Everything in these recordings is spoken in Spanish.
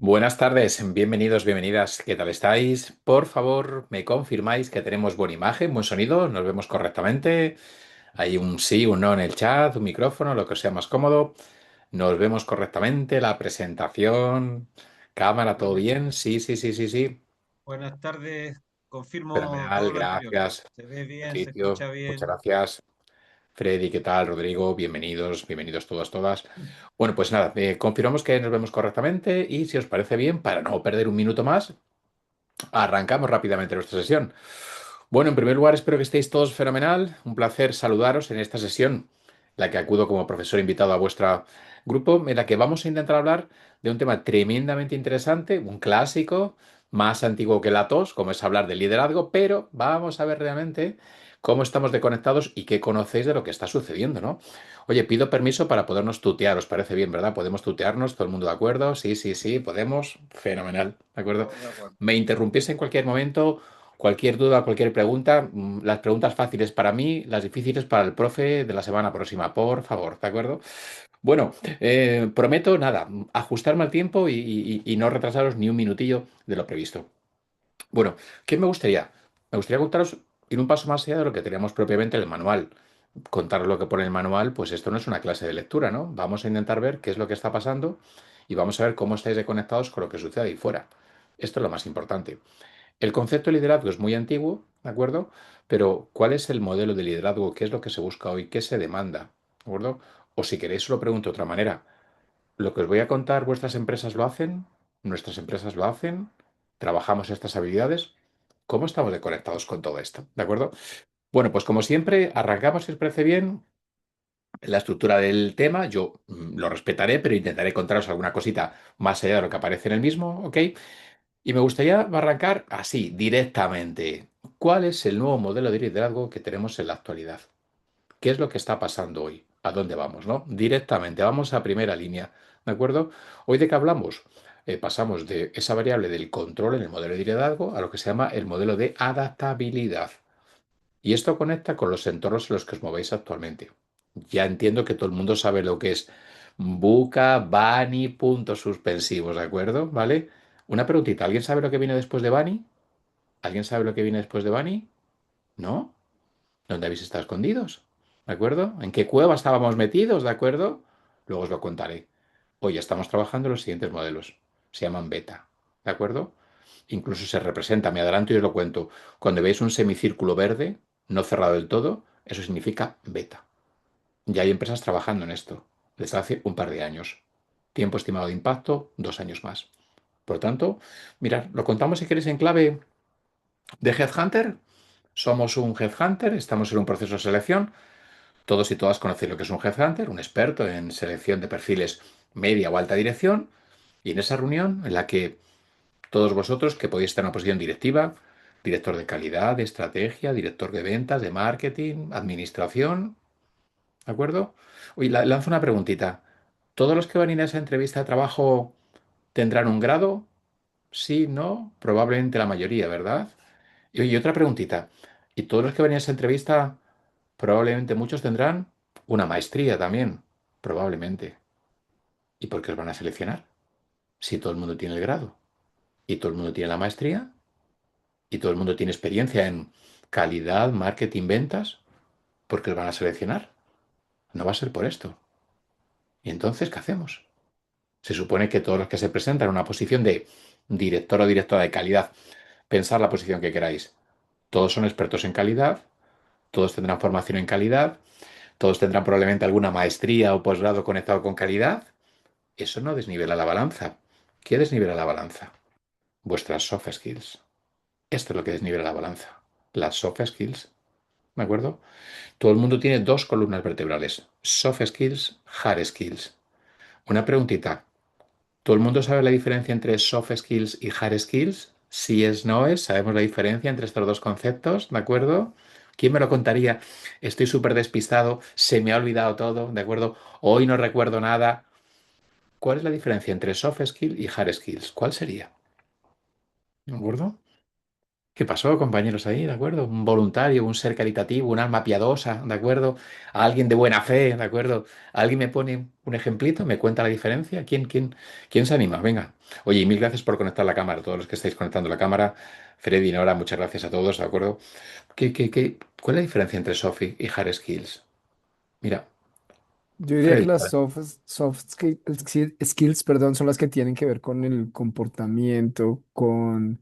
Buenas tardes, bienvenidos, bienvenidas. ¿Qué tal estáis? Por favor, me confirmáis que tenemos buena imagen, buen sonido, nos vemos correctamente. Hay un sí, un no en el chat, un micrófono, lo que os sea más cómodo. Nos vemos correctamente, la presentación, cámara, todo Buenas, bien. Sí, sí, sí, sí, sí. buenas tardes. Confirmo Fenomenal, todo lo anterior. gracias. Se ve bien, se Patricio, escucha muchas bien. gracias. Freddy, ¿qué tal? Rodrigo, bienvenidos, bienvenidos todos, todas. Bueno, pues nada, confirmamos que nos vemos correctamente y si os parece bien, para no perder un minuto más. Arrancamos rápidamente nuestra sesión. Bueno, en primer lugar, espero que estéis todos fenomenal. Un placer saludaros en esta sesión, la que acudo como profesor invitado a vuestro grupo, en la que vamos a intentar hablar de un tema tremendamente interesante, un clásico, más antiguo que la tos, como es hablar del liderazgo, pero vamos a ver realmente cómo estamos desconectados y qué conocéis de lo que está sucediendo, ¿no? Oye, pido permiso para podernos tutear, ¿os parece bien, verdad? ¿Podemos tutearnos? ¿Todo el mundo de acuerdo? Sí, sí, sí, podemos. Fenomenal, ¿de acuerdo? Todos de acuerdo. Me interrumpís en cualquier momento, cualquier duda, cualquier pregunta. Las preguntas fáciles para mí, las difíciles para el profe de la semana próxima, por favor, ¿de acuerdo? Bueno, prometo nada, ajustarme al tiempo y no retrasaros ni un minutillo de lo previsto. Bueno, ¿qué me gustaría? Me gustaría contaros, ir un paso más allá de lo que teníamos propiamente en el manual. Contaros lo que pone el manual, pues esto no es una clase de lectura, ¿no? Vamos a intentar ver qué es lo que está pasando y vamos a ver cómo estáis desconectados con lo que sucede ahí fuera. Esto es lo más importante. El concepto de liderazgo es muy antiguo, ¿de acuerdo? Pero ¿cuál es el modelo de liderazgo? ¿Qué es lo que se busca hoy? ¿Qué se demanda? ¿De acuerdo? O si queréis, os lo pregunto de otra manera. ¿Lo que os voy a contar, vuestras empresas lo hacen? ¿Nuestras empresas lo hacen? ¿Trabajamos estas habilidades? ¿Cómo estamos desconectados con todo esto? ¿De acuerdo? Bueno, pues como siempre, arrancamos, si os parece bien, la estructura del tema. Yo lo respetaré, pero intentaré contaros alguna cosita más allá de lo que aparece en el mismo, ¿ok? Y me gustaría arrancar así, directamente. ¿Cuál es el nuevo modelo de liderazgo que tenemos en la actualidad? ¿Qué es lo que está pasando hoy? ¿A dónde vamos, no? Directamente, vamos a primera línea, ¿de acuerdo? ¿Hoy de qué hablamos? Pasamos de esa variable del control en el modelo de liderazgo a lo que se llama el modelo de adaptabilidad. Y esto conecta con los entornos en los que os movéis actualmente. Ya entiendo que todo el mundo sabe lo que es Buca, Bunny, puntos suspensivos, ¿de acuerdo? ¿Vale? Una preguntita, ¿alguien sabe lo que viene después de Bunny? ¿Alguien sabe lo que viene después de Bunny? ¿No? ¿Dónde habéis estado escondidos? ¿De acuerdo? ¿En qué cueva estábamos metidos? ¿De acuerdo? Luego os lo contaré. Hoy estamos trabajando en los siguientes modelos. Se llaman beta. ¿De acuerdo? Incluso se representa, me adelanto y os lo cuento. Cuando veis un semicírculo verde, no cerrado del todo, eso significa beta. Ya hay empresas trabajando en esto desde hace un par de años. Tiempo estimado de impacto, 2 años más. Por tanto, mirad, lo contamos si queréis en clave de Headhunter. Somos un Headhunter, estamos en un proceso de selección. Todos y todas conocéis lo que es un Headhunter, un experto en selección de perfiles media o alta dirección. Y en esa reunión, en la que todos vosotros que podéis estar en una posición directiva, director de calidad, de estrategia, director de ventas, de marketing, administración, ¿de acuerdo? Oye, lanzo una preguntita. ¿Todos los que van a ir a esa entrevista de trabajo tendrán un grado? Sí, no, probablemente la mayoría, ¿verdad? Y oye, otra preguntita. ¿Y todos los que van a ir a esa entrevista, probablemente muchos tendrán una maestría también? Probablemente. ¿Y por qué os van a seleccionar? Si todo el mundo tiene el grado y todo el mundo tiene la maestría y todo el mundo tiene experiencia en calidad, marketing, ventas, ¿por qué os van a seleccionar? No va a ser por esto. ¿Y entonces qué hacemos? Se supone que todos los que se presentan en una posición de director o directora de calidad, pensar la posición que queráis, todos son expertos en calidad, todos tendrán formación en calidad, todos tendrán probablemente alguna maestría o posgrado conectado con calidad. Eso no desnivela la balanza. ¿Qué desnivela la balanza? Vuestras soft skills. Esto es lo que desnivela la balanza. Las soft skills. ¿De acuerdo? Todo el mundo tiene dos columnas vertebrales. Soft skills, hard skills. Una preguntita. ¿Todo el mundo sabe la diferencia entre soft skills y hard skills? Si es, no es, sabemos la diferencia entre estos dos conceptos, ¿de acuerdo? ¿Quién me lo contaría? Estoy súper despistado, se me ha olvidado todo, ¿de acuerdo? Hoy no recuerdo nada. ¿Cuál es la diferencia entre soft skills y hard skills? ¿Cuál sería? ¿De acuerdo? ¿Qué pasó, compañeros ahí? ¿De acuerdo? Un voluntario, un ser caritativo, un alma piadosa, ¿de acuerdo? A alguien de buena fe, ¿de acuerdo? ¿Alguien me pone un ejemplito? ¿Me cuenta la diferencia? ¿Quién se anima? Venga. Oye, y mil gracias por conectar la cámara, todos los que estáis conectando la cámara. Freddy, Nora, muchas gracias a todos, ¿de acuerdo? ¿Cuál es la diferencia entre Sophie y Hard Skills? Mira, Yo diría que Freddy, las skills, perdón, son las que tienen que ver con el comportamiento, con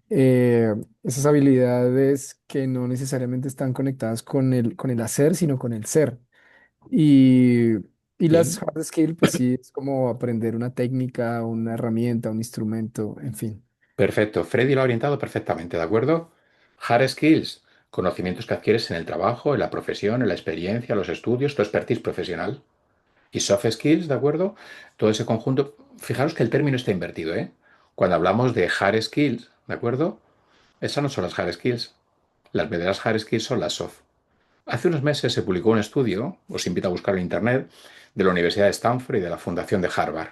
esas habilidades que no necesariamente están conectadas con el hacer, sino con el ser. Y, y las sí, hard skills, pues sí, es como aprender una técnica, una herramienta, un instrumento, en fin. perfecto. Freddy lo ha orientado perfectamente, ¿de acuerdo? Hard skills, conocimientos que adquieres en el trabajo, en la profesión, en la experiencia, los estudios, tu expertise profesional. Y soft skills, ¿de acuerdo? Todo ese conjunto. Fijaros que el término está invertido, ¿eh? Cuando hablamos de hard skills, ¿de acuerdo? Esas no son las hard skills. Las verdaderas hard skills son las soft. Hace unos meses se publicó un estudio, os invito a buscarlo en internet, de la Universidad de Stanford y de la Fundación de Harvard.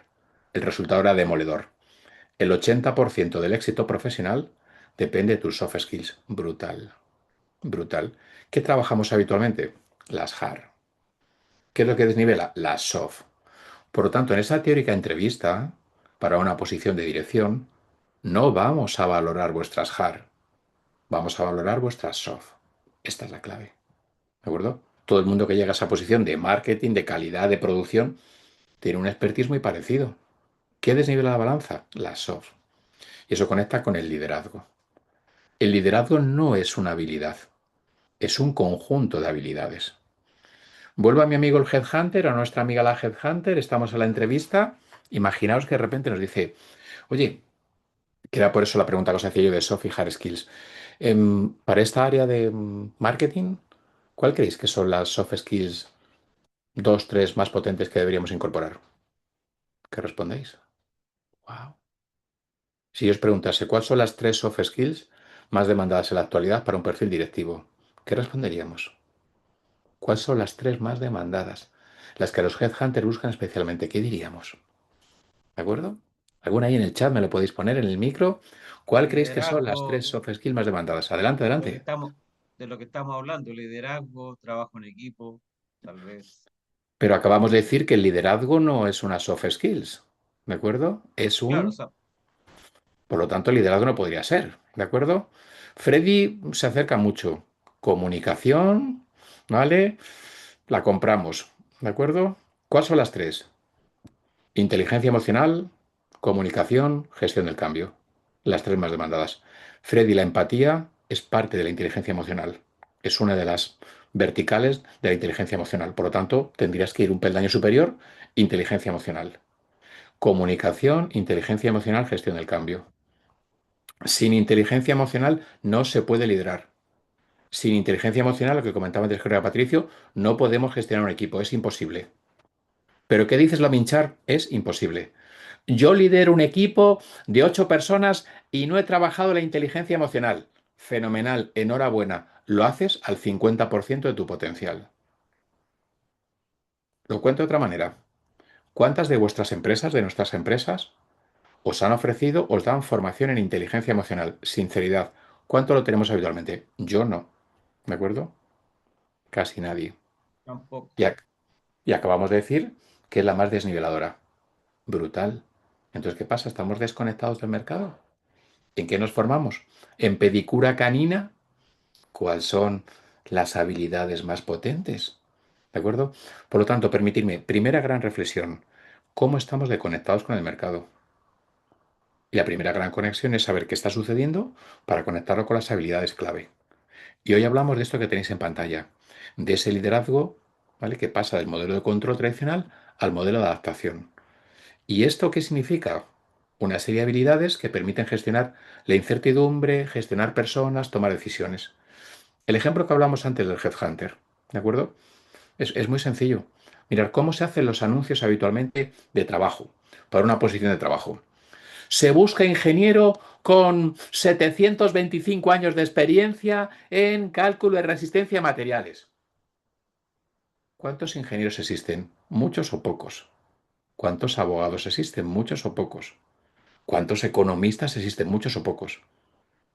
El resultado era demoledor. El 80% del éxito profesional depende de tus soft skills. Brutal, brutal. ¿Qué trabajamos habitualmente? Las hard. ¿Qué es lo que desnivela? Las soft. Por lo tanto, en esa teórica entrevista, para una posición de dirección, no vamos a valorar vuestras hard, vamos a valorar vuestras soft. Esta es la clave. ¿De acuerdo? Todo el mundo que llega a esa posición de marketing, de calidad, de producción, tiene un expertise muy parecido. ¿Qué desnivela la balanza? Las soft. Y eso conecta con el liderazgo. El liderazgo no es una habilidad, es un conjunto de habilidades. Vuelvo a mi amigo el Headhunter, a nuestra amiga la Headhunter, estamos en la entrevista. Imaginaos que de repente nos dice, oye, que era por eso la pregunta que os hacía yo de soft y hard skills. Para esta área de marketing, ¿cuál creéis que son las soft skills dos, tres más potentes que deberíamos incorporar? ¿Qué respondéis? Wow. Si yo os preguntase cuáles son las tres soft skills más demandadas en la actualidad para un perfil directivo, ¿qué responderíamos? ¿Cuáles son las tres más demandadas? Las que los headhunters buscan especialmente. ¿Qué diríamos? ¿De acuerdo? ¿Alguna ahí en el chat me lo podéis poner en el micro? ¿Cuál creéis que son las tres Liderazgo, soft skills más demandadas? Adelante, lo que adelante. estamos, de lo que estamos hablando, liderazgo, trabajo en equipo, tal vez. Pero acabamos de decir que el liderazgo no es una soft skills, ¿de acuerdo? Es Claro, o un, sea, por lo tanto, el liderazgo no podría ser, ¿de acuerdo? Freddy se acerca mucho. Comunicación, ¿vale? La compramos, ¿de acuerdo? ¿Cuáles son las tres? Inteligencia emocional, comunicación, gestión del cambio. Las tres más demandadas. Freddy, la empatía es parte de la inteligencia emocional. Es una de las verticales de la inteligencia emocional. Por lo tanto, tendrías que ir un peldaño superior, inteligencia emocional. Comunicación, inteligencia emocional, gestión del cambio. Sin inteligencia emocional no se puede liderar. Sin inteligencia emocional, lo que comentaba antes Jorge Patricio, no podemos gestionar un equipo, es imposible. Pero ¿qué dices, Lominchar? Es imposible. Yo lidero un equipo de 8 personas y no he trabajado la inteligencia emocional. Fenomenal, enhorabuena. Lo haces al 50% de tu potencial. Lo cuento de otra manera. ¿Cuántas de vuestras empresas, de nuestras empresas, os han ofrecido, os dan formación en inteligencia emocional? Sinceridad. ¿Cuánto lo tenemos habitualmente? Yo no. ¿De acuerdo? Casi nadie. tampoco. Y, y acabamos de decir que es la más desniveladora. Brutal. Entonces, ¿qué pasa? ¿Estamos desconectados del mercado? ¿En qué nos formamos? ¿En pedicura canina? ¿Cuáles son las habilidades más potentes? ¿De acuerdo? Por lo tanto, permitidme, primera gran reflexión, ¿cómo estamos desconectados con el mercado? Y la primera gran conexión es saber qué está sucediendo para conectarlo con las habilidades clave. Y hoy hablamos de esto que tenéis en pantalla, de ese liderazgo, ¿vale? Que pasa del modelo de control tradicional al modelo de adaptación. ¿Y esto qué significa? Una serie de habilidades que permiten gestionar la incertidumbre, gestionar personas, tomar decisiones. El ejemplo que hablamos antes del Headhunter, ¿de acuerdo? Es muy sencillo. Mirar cómo se hacen los anuncios habitualmente de trabajo, para una posición de trabajo. Se busca ingeniero con 725 años de experiencia en cálculo de resistencia a materiales. ¿Cuántos ingenieros existen? ¿Muchos o pocos? ¿Cuántos abogados existen? ¿Muchos o pocos? ¿Cuántos economistas existen? ¿Muchos o pocos?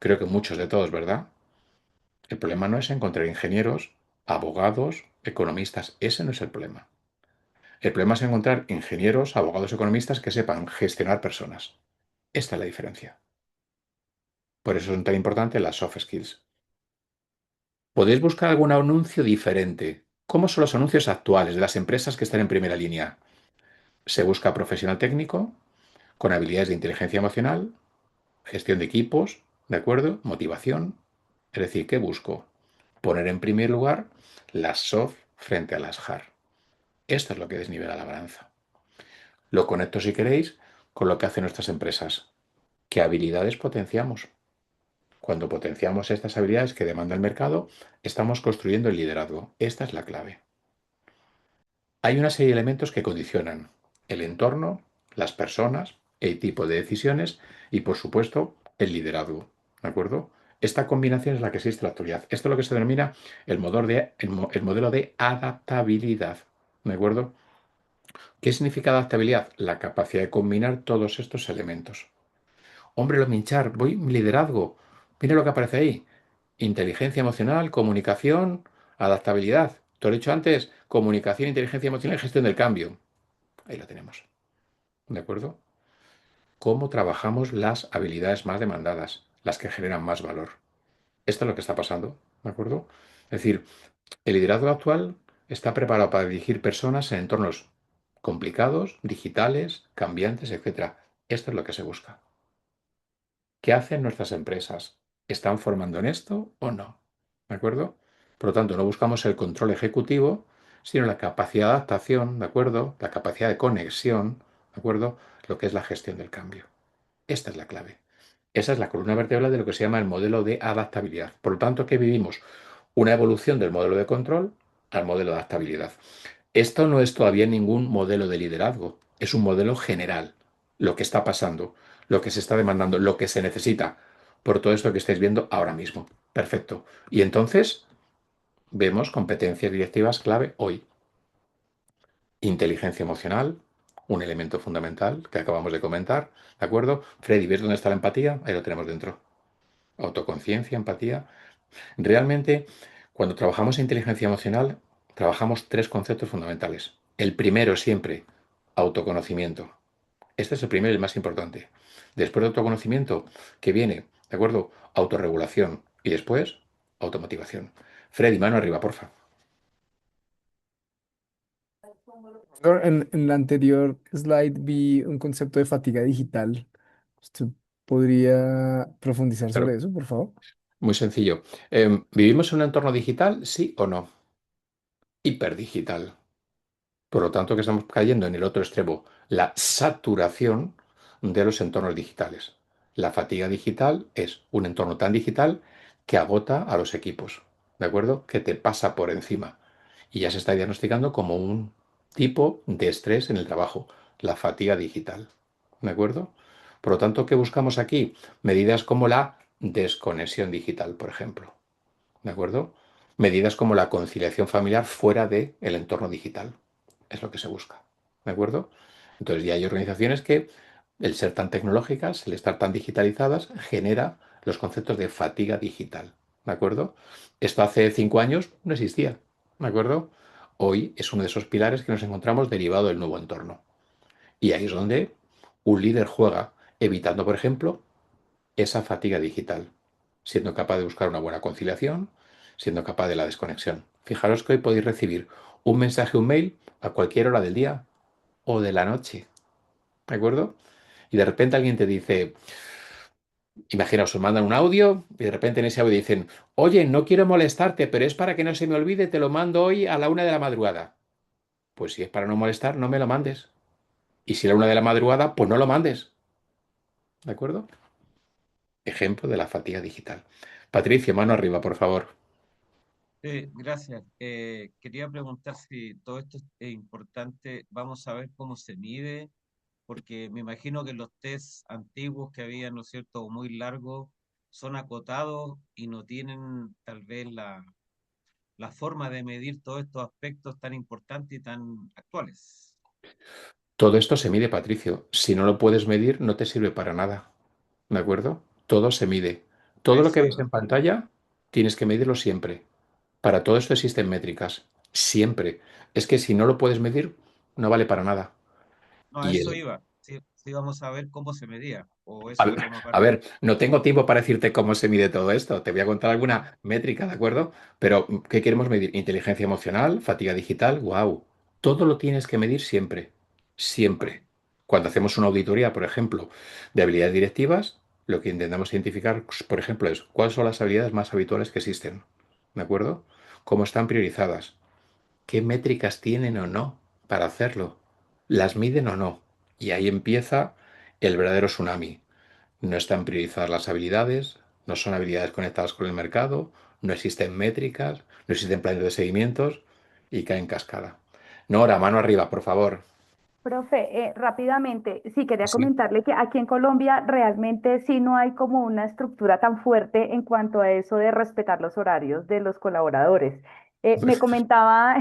Creo que muchos de todos, ¿verdad? El problema no es encontrar ingenieros, abogados, economistas. Ese no es el problema. El problema es encontrar ingenieros, abogados, economistas que sepan gestionar personas. Esta es la diferencia. Por eso son tan importantes las soft skills. Podéis buscar algún anuncio diferente. ¿Cómo son los anuncios actuales de las empresas que están en primera línea? Se busca profesional técnico, con habilidades de inteligencia emocional, gestión de equipos, ¿de acuerdo? Motivación. Es decir, ¿qué busco? Poner en primer lugar las soft frente a las hard. Esto es lo que desnivela la balanza. Lo conecto, si queréis, con lo que hacen nuestras empresas. ¿Qué habilidades potenciamos? Cuando potenciamos estas habilidades que demanda el mercado, estamos construyendo el liderazgo. Esta es la clave. Hay una serie de elementos que condicionan el entorno, las personas, el tipo de decisiones y, por supuesto, el liderazgo. ¿De acuerdo? Esta combinación es la que existe en la actualidad. Esto es lo que se denomina el modelo de adaptabilidad. ¿De acuerdo? ¿Qué significa adaptabilidad? La capacidad de combinar todos estos elementos. Hombre, lo minchar, voy liderazgo. Mira lo que aparece ahí. Inteligencia emocional, comunicación, adaptabilidad. Te lo he dicho antes, comunicación, inteligencia emocional y gestión del cambio. Ahí lo tenemos. ¿De acuerdo? ¿Cómo trabajamos las habilidades más demandadas, las que generan más valor? Esto es lo que está pasando. ¿De acuerdo? Es decir, el liderazgo actual está preparado para dirigir personas en entornos complicados, digitales, cambiantes, etcétera. Esto es lo que se busca. ¿Qué hacen nuestras empresas? ¿Están formando en esto o no? ¿De acuerdo? Por lo tanto, no buscamos el control ejecutivo, sino la capacidad de adaptación, ¿de acuerdo? La capacidad de conexión, ¿de acuerdo? Lo que es la gestión del cambio. Esta es la clave. Esa es la columna vertebral de lo que se llama el modelo de adaptabilidad. Por lo tanto, ¿qué vivimos? Una evolución del modelo de control al modelo de adaptabilidad. Esto no es todavía ningún modelo de liderazgo, es un modelo general. Lo que está pasando, lo que se está demandando, lo que se necesita por todo esto que estáis viendo ahora mismo. Perfecto. Y entonces vemos competencias directivas clave hoy. Inteligencia emocional, un elemento fundamental que acabamos de comentar. ¿De acuerdo? Freddy, ¿ves dónde está la empatía? Ahí lo tenemos dentro. Autoconciencia, empatía. Realmente, cuando trabajamos en inteligencia emocional, trabajamos tres conceptos fundamentales. El primero siempre, autoconocimiento. Este es el primero y el más importante. Después de autoconocimiento, que viene, ¿de acuerdo? Autorregulación. Y después, automotivación. Freddy, mano arriba, porfa. En la anterior slide vi un concepto de fatiga digital. ¿Usted podría profundizar Claro, sobre eso, por favor? muy sencillo. ¿Vivimos en un entorno digital? Sí o no. Hiperdigital. Por lo tanto, que estamos cayendo en el otro extremo, la saturación de los entornos digitales. La fatiga digital es un entorno tan digital que agota a los equipos, ¿de acuerdo? Que te pasa por encima. Y ya se está diagnosticando como un tipo de estrés en el trabajo, la fatiga digital, ¿de acuerdo? Por lo tanto, ¿qué buscamos aquí? Medidas como la desconexión digital, por ejemplo, ¿de acuerdo? Medidas como la conciliación familiar fuera del entorno digital. Es lo que se busca. ¿De acuerdo? Entonces ya hay organizaciones que el ser tan tecnológicas, el estar tan digitalizadas, genera los conceptos de fatiga digital. ¿De acuerdo? Esto hace 5 años no existía. ¿De acuerdo? Hoy es uno de esos pilares que nos encontramos derivado del nuevo entorno. Y ahí es donde un líder juega, evitando, por ejemplo, esa fatiga digital, siendo capaz de buscar una buena conciliación, siendo capaz de la desconexión. Fijaros que hoy podéis recibir un mensaje, un mail a cualquier hora del día o de la noche, ¿de acuerdo? Y de repente alguien te dice, imaginaos, os mandan un audio y de repente en ese audio dicen, oye, no quiero molestarte, pero es para que no se me olvide, te lo mando hoy a la 1 de la madrugada. Pues si es para no molestar, no me lo mandes. Y si a la 1 de la madrugada, pues no lo mandes, ¿de acuerdo? Ejemplo de la fatiga digital. Patricio, mano arriba, por favor. Gracias. Quería preguntar si todo esto es importante. Vamos a ver cómo se mide, porque me imagino que los test antiguos que había, ¿no es cierto?, o muy largos, son acotados y no tienen tal vez la forma de medir todos estos aspectos tan importantes y tan actuales. Todo esto se mide, Patricio. Si no lo puedes medir, no te sirve para nada. ¿De acuerdo? Todo se mide. A Todo lo que eso ves iba. en pantalla tienes que medirlo siempre. Para todo esto existen métricas. Siempre. Es que si no lo puedes medir, no vale para nada. No, a Y eso es- iba. Sí, sí vamos a ver cómo se medía, o a eso ver, toma a parte. ver, no tengo tiempo para decirte cómo se mide todo esto. Te voy a contar Ah, alguna métrica, ¿de acuerdo? Pero, ¿qué queremos medir? Inteligencia emocional, fatiga digital, wow. Todo lo tienes que medir siempre. vale. Siempre. Cuando hacemos una auditoría, por ejemplo, de habilidades directivas, lo que intentamos identificar, pues, por ejemplo, es cuáles son las habilidades más habituales que existen. ¿De acuerdo? ¿Cómo están priorizadas? ¿Qué métricas tienen o no para hacerlo? ¿Las miden o no? Y ahí empieza el verdadero tsunami. No están priorizadas las habilidades, no son habilidades conectadas con el mercado, no existen métricas, no existen planes de seguimientos y cae en cascada. Nora, mano arriba, por favor. Profe, rápidamente, sí, quería Sí. comentarle que aquí en Colombia realmente sí no hay como una estructura tan fuerte en cuanto a eso de respetar los horarios de los colaboradores. Me comentaba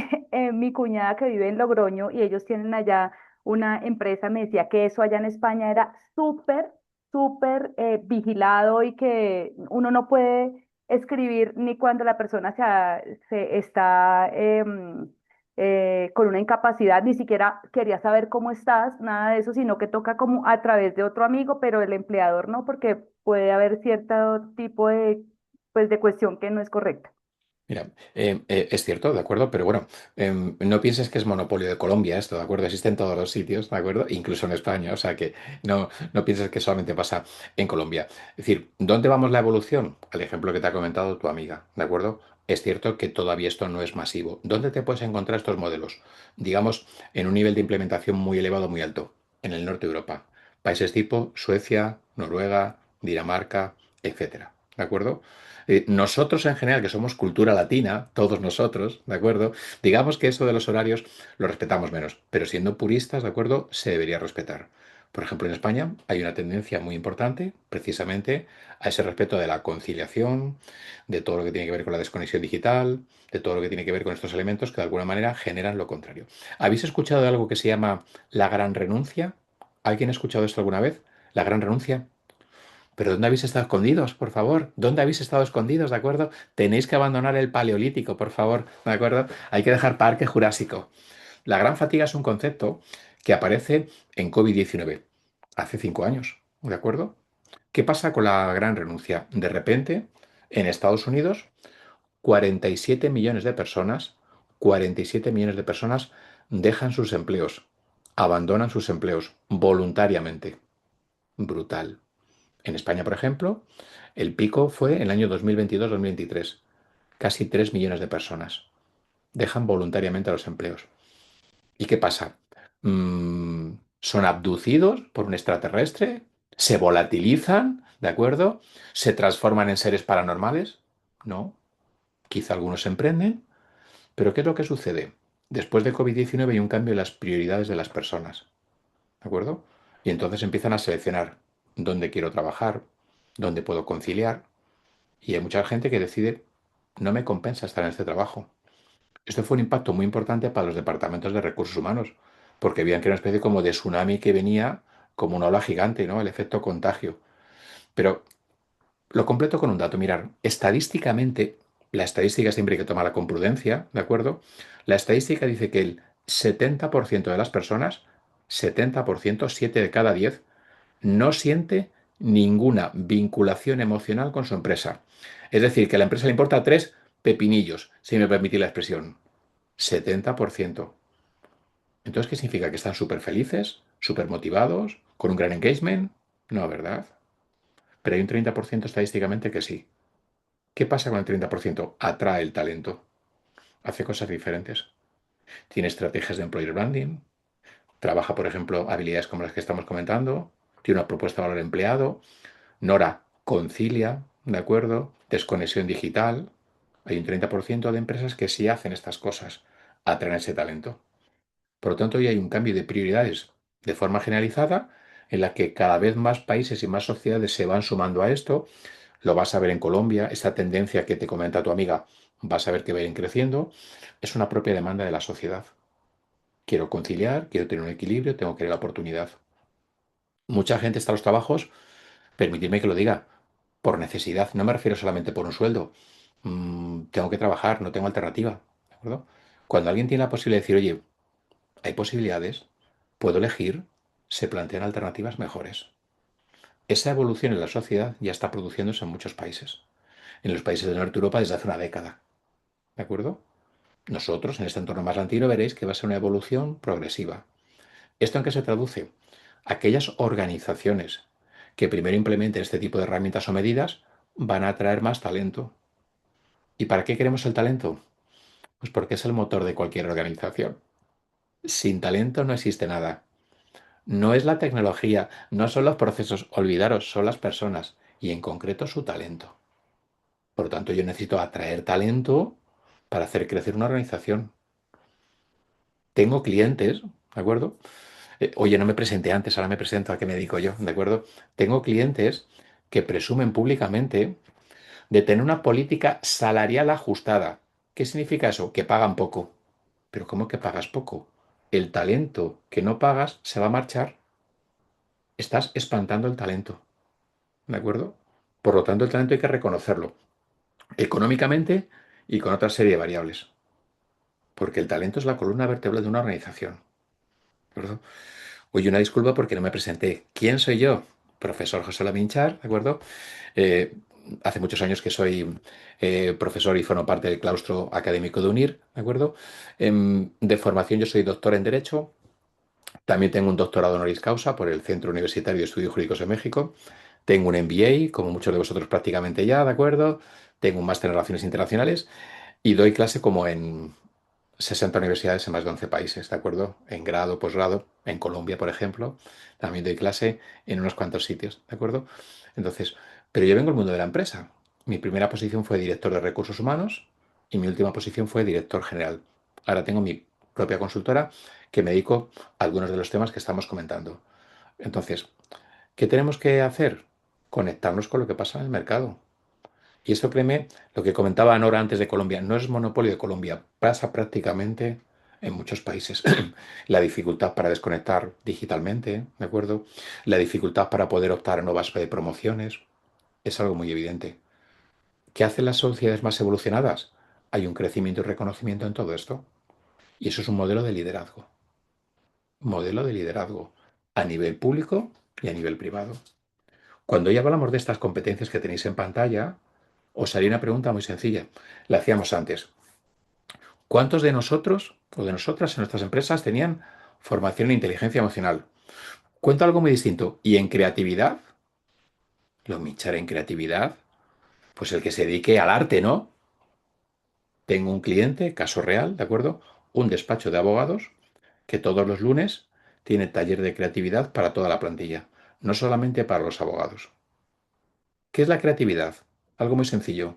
mi cuñada que vive en Logroño y ellos tienen allá una empresa, me decía que eso allá en España era súper vigilado y que uno no puede escribir ni cuando la persona se está con una incapacidad, ni siquiera quería saber cómo estás, nada de eso, sino que toca como a través de otro amigo, pero el empleador no, porque puede haber cierto tipo de, pues, de cuestión que no es correcta. Mira, es cierto, de acuerdo, pero bueno, no pienses que es monopolio de Colombia esto, ¿de acuerdo? Existe en todos los sitios, ¿de acuerdo? Incluso en España, o sea que no pienses que solamente pasa en Colombia. Es decir, ¿dónde vamos la evolución? Al ejemplo que te ha comentado tu amiga, ¿de acuerdo? Es cierto que todavía esto no es masivo. ¿Dónde te puedes encontrar estos modelos? Digamos, en un nivel de implementación muy elevado, muy alto, en el norte de Europa. Países tipo Suecia, Noruega, Dinamarca, etcétera, ¿de acuerdo? Nosotros en general, que somos cultura latina, todos nosotros, ¿de acuerdo? Digamos que eso de los horarios lo respetamos menos, pero siendo puristas, ¿de acuerdo? Se debería respetar. Por ejemplo, en España hay una tendencia muy importante precisamente a ese respeto de la conciliación, de todo lo que tiene que ver con la desconexión digital, de todo lo que tiene que ver con estos elementos que de alguna manera generan lo contrario. ¿Habéis escuchado de algo que se llama la gran renuncia? ¿Alguien ha escuchado esto alguna vez? ¿La gran renuncia? Pero ¿dónde habéis estado escondidos, por favor? ¿Dónde habéis estado escondidos, de acuerdo? Tenéis que abandonar el paleolítico, por favor, ¿de acuerdo? Hay que dejar Parque Jurásico. La gran fatiga es un concepto que aparece en COVID-19, hace 5 años, ¿de acuerdo? ¿Qué pasa con la gran renuncia? De repente, en Estados Unidos, 47 millones de personas, 47 millones de personas dejan sus empleos, abandonan sus empleos voluntariamente. Brutal. En España, por ejemplo, el pico fue en el año 2022-2023. Casi 3 millones de personas dejan voluntariamente los empleos. ¿Y qué pasa? ¿Son abducidos por un extraterrestre? ¿Se volatilizan? ¿De acuerdo? ¿Se transforman en seres paranormales? No. Quizá algunos se emprenden. Pero ¿qué es lo que sucede? Después de COVID-19 hay un cambio en las prioridades de las personas. ¿De acuerdo? Y entonces empiezan a seleccionar dónde quiero trabajar, dónde puedo conciliar. Y hay mucha gente que decide, no me compensa estar en este trabajo. Esto fue un impacto muy importante para los departamentos de recursos humanos, porque veían que era una especie como de tsunami que venía como una ola gigante, ¿no? El efecto contagio. Pero lo completo con un dato. Mirar, estadísticamente, la estadística siempre hay que tomarla con prudencia, ¿de acuerdo? La estadística dice que el 70% de las personas, 70%, 7 de cada 10, no siente ninguna vinculación emocional con su empresa. Es decir, que a la empresa le importa tres pepinillos, si me permitís la expresión. 70%. Entonces, ¿qué significa? ¿Que están súper felices, súper motivados, con un gran engagement? No, ¿verdad? Pero hay un 30% estadísticamente que sí. ¿Qué pasa con el 30%? Atrae el talento, hace cosas diferentes. Tiene estrategias de employer branding, trabaja, por ejemplo, habilidades como las que estamos comentando, tiene una propuesta de valor empleado. Nora concilia, ¿de acuerdo? Desconexión digital. Hay un 30% de empresas que sí hacen estas cosas, atraen ese talento. Por lo tanto, hoy hay un cambio de prioridades de forma generalizada en la que cada vez más países y más sociedades se van sumando a esto. Lo vas a ver en Colombia, esta tendencia que te comenta tu amiga, vas a ver que va a ir creciendo. Es una propia demanda de la sociedad. Quiero conciliar, quiero tener un equilibrio, tengo que tener la oportunidad. Mucha gente está en los trabajos, permitidme que lo diga, por necesidad. No me refiero solamente por un sueldo. Tengo que trabajar, no tengo alternativa. ¿De acuerdo? Cuando alguien tiene la posibilidad de decir, oye, hay posibilidades, puedo elegir, se plantean alternativas mejores. Esa evolución en la sociedad ya está produciéndose en muchos países. En los países del norte de Europa desde hace una década. ¿De acuerdo? Nosotros, en este entorno más latino, veréis que va a ser una evolución progresiva. ¿Esto en qué se traduce? Aquellas organizaciones que primero implementen este tipo de herramientas o medidas van a atraer más talento. ¿Y para qué queremos el talento? Pues porque es el motor de cualquier organización. Sin talento no existe nada. No es la tecnología, no son los procesos, olvidaros, son las personas y en concreto su talento. Por lo tanto, yo necesito atraer talento para hacer crecer una organización. Tengo clientes, ¿de acuerdo? Oye, no me presenté antes, ahora me presento a qué me dedico yo, ¿de acuerdo? Tengo clientes que presumen públicamente de tener una política salarial ajustada. ¿Qué significa eso? Que pagan poco. Pero ¿cómo que pagas poco? El talento que no pagas se va a marchar. Estás espantando el talento, ¿de acuerdo? Por lo tanto, el talento hay que reconocerlo económicamente y con otra serie de variables, porque el talento es la columna vertebral de una organización, ¿de acuerdo? Oye, una disculpa porque no me presenté. ¿Quién soy yo? Profesor José Laminchar, ¿de acuerdo? Eh, Hace muchos años que soy profesor y formo parte del claustro académico de UNIR, ¿de acuerdo? De formación yo soy doctor en Derecho, también tengo un doctorado honoris causa por el Centro Universitario de Estudios Jurídicos de México, tengo un MBA, como muchos de vosotros prácticamente ya, ¿de acuerdo? Tengo un máster en Relaciones Internacionales y doy clase como en 60 universidades en más de 11 países, ¿de acuerdo? En grado, posgrado, en Colombia, por ejemplo, también doy clase en unos cuantos sitios, ¿de acuerdo? Entonces, pero yo vengo del mundo de la empresa. Mi primera posición fue director de recursos humanos y mi última posición fue director general. Ahora tengo mi propia consultora que me dedico a algunos de los temas que estamos comentando. Entonces, ¿qué tenemos que hacer? Conectarnos con lo que pasa en el mercado. Y esto, créeme, lo que comentaba Nora antes de Colombia, no es monopolio de Colombia, pasa prácticamente en muchos países. La dificultad para desconectar digitalmente, ¿de acuerdo? La dificultad para poder optar a nuevas promociones, es algo muy evidente. ¿Qué hacen las sociedades más evolucionadas? Hay un crecimiento y reconocimiento en todo esto. Y eso es un modelo de liderazgo a nivel público y a nivel privado. Cuando ya hablamos de estas competencias que tenéis en pantalla, os haría una pregunta muy sencilla. La hacíamos antes. ¿Cuántos de nosotros o de nosotras en nuestras empresas tenían formación en inteligencia emocional? Cuento algo muy distinto. ¿Y en creatividad? Lo michar en creatividad. Pues el que se dedique al arte, ¿no? Tengo un cliente, caso real, ¿de acuerdo? Un despacho de abogados que todos los lunes tiene taller de creatividad para toda la plantilla, no solamente para los abogados. ¿Qué es la creatividad? Algo muy sencillo.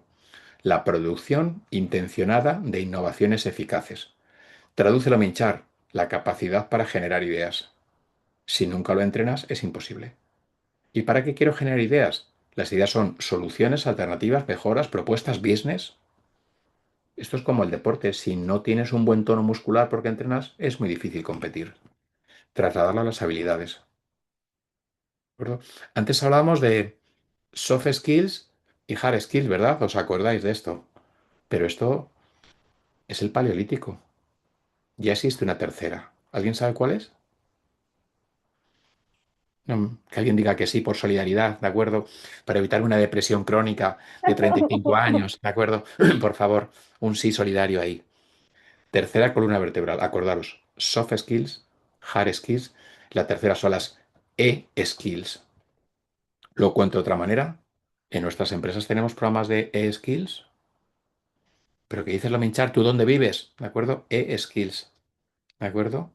La producción intencionada de innovaciones eficaces. Tradúcelo Minchar, la capacidad para generar ideas. Si nunca lo entrenas, es imposible. ¿Y para qué quiero generar ideas? Las ideas son soluciones, alternativas, mejoras, propuestas, business. Esto es como el deporte. Si no tienes un buen tono muscular porque entrenas, es muy difícil competir. Trasladarlo a las habilidades. ¿De acuerdo? Antes hablábamos de soft skills y hard skills, ¿verdad? ¿Os acordáis de esto? Pero esto es el paleolítico. Ya existe una tercera. ¿Alguien sabe cuál es? Que alguien diga que sí por solidaridad, ¿de acuerdo? Para evitar una depresión crónica de 35 años, ¿de acuerdo? Por favor, un sí solidario ahí. Tercera columna vertebral, acordaros, soft skills, hard skills, la tercera son las e-skills. Lo cuento de otra manera, en nuestras empresas tenemos programas de e-skills, pero que dices lo minchar, ¿tú dónde vives? ¿De acuerdo? E-skills, ¿de acuerdo?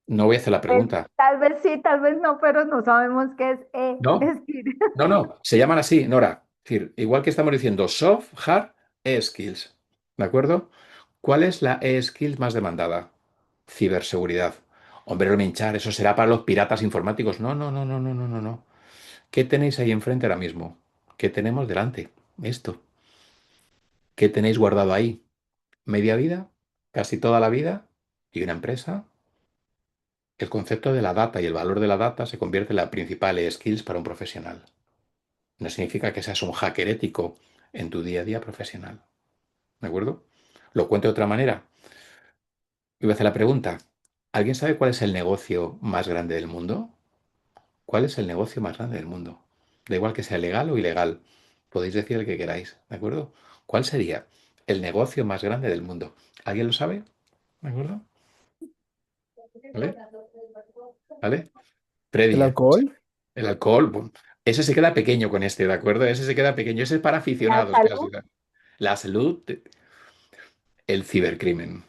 No voy a hacer la Pues, pregunta. tal vez sí, tal vez no, pero no sabemos qué es ¿No? e-skills. No, no, se llaman así, Nora. Es decir, igual que estamos diciendo soft, hard, e-skills. ¿De acuerdo? ¿Cuál es la e-skill más demandada? Ciberseguridad. Hombre, no me hinchar, eso será para los piratas informáticos. No, no, no, no, no, no, no, no. ¿Qué tenéis ahí enfrente ahora mismo? ¿Qué tenemos delante? Esto. ¿Qué tenéis guardado ahí? ¿Media vida? ¿Casi toda la vida? ¿Y una empresa? El concepto de la data y el valor de la data se convierte en la principal e-skills para un profesional. no significa que seas un hacker ético en tu día a día profesional. ¿De acuerdo? Lo cuento de otra manera. Y voy a hacer la pregunta. ¿Alguien sabe cuál es el negocio más grande del mundo? ¿Cuál es el negocio más grande del mundo? Da igual que sea legal o ilegal. Podéis decir el que queráis, ¿de acuerdo? ¿Cuál sería el negocio más grande del mundo? ¿Alguien lo sabe? ¿De acuerdo? ¿Vale? ¿Vale? ¿El Previa. alcohol? El alcohol, bum. Ese se queda pequeño con este, ¿de acuerdo? Ese se queda pequeño. Ese es para La aficionados casi. salud. La salud, el cibercrimen.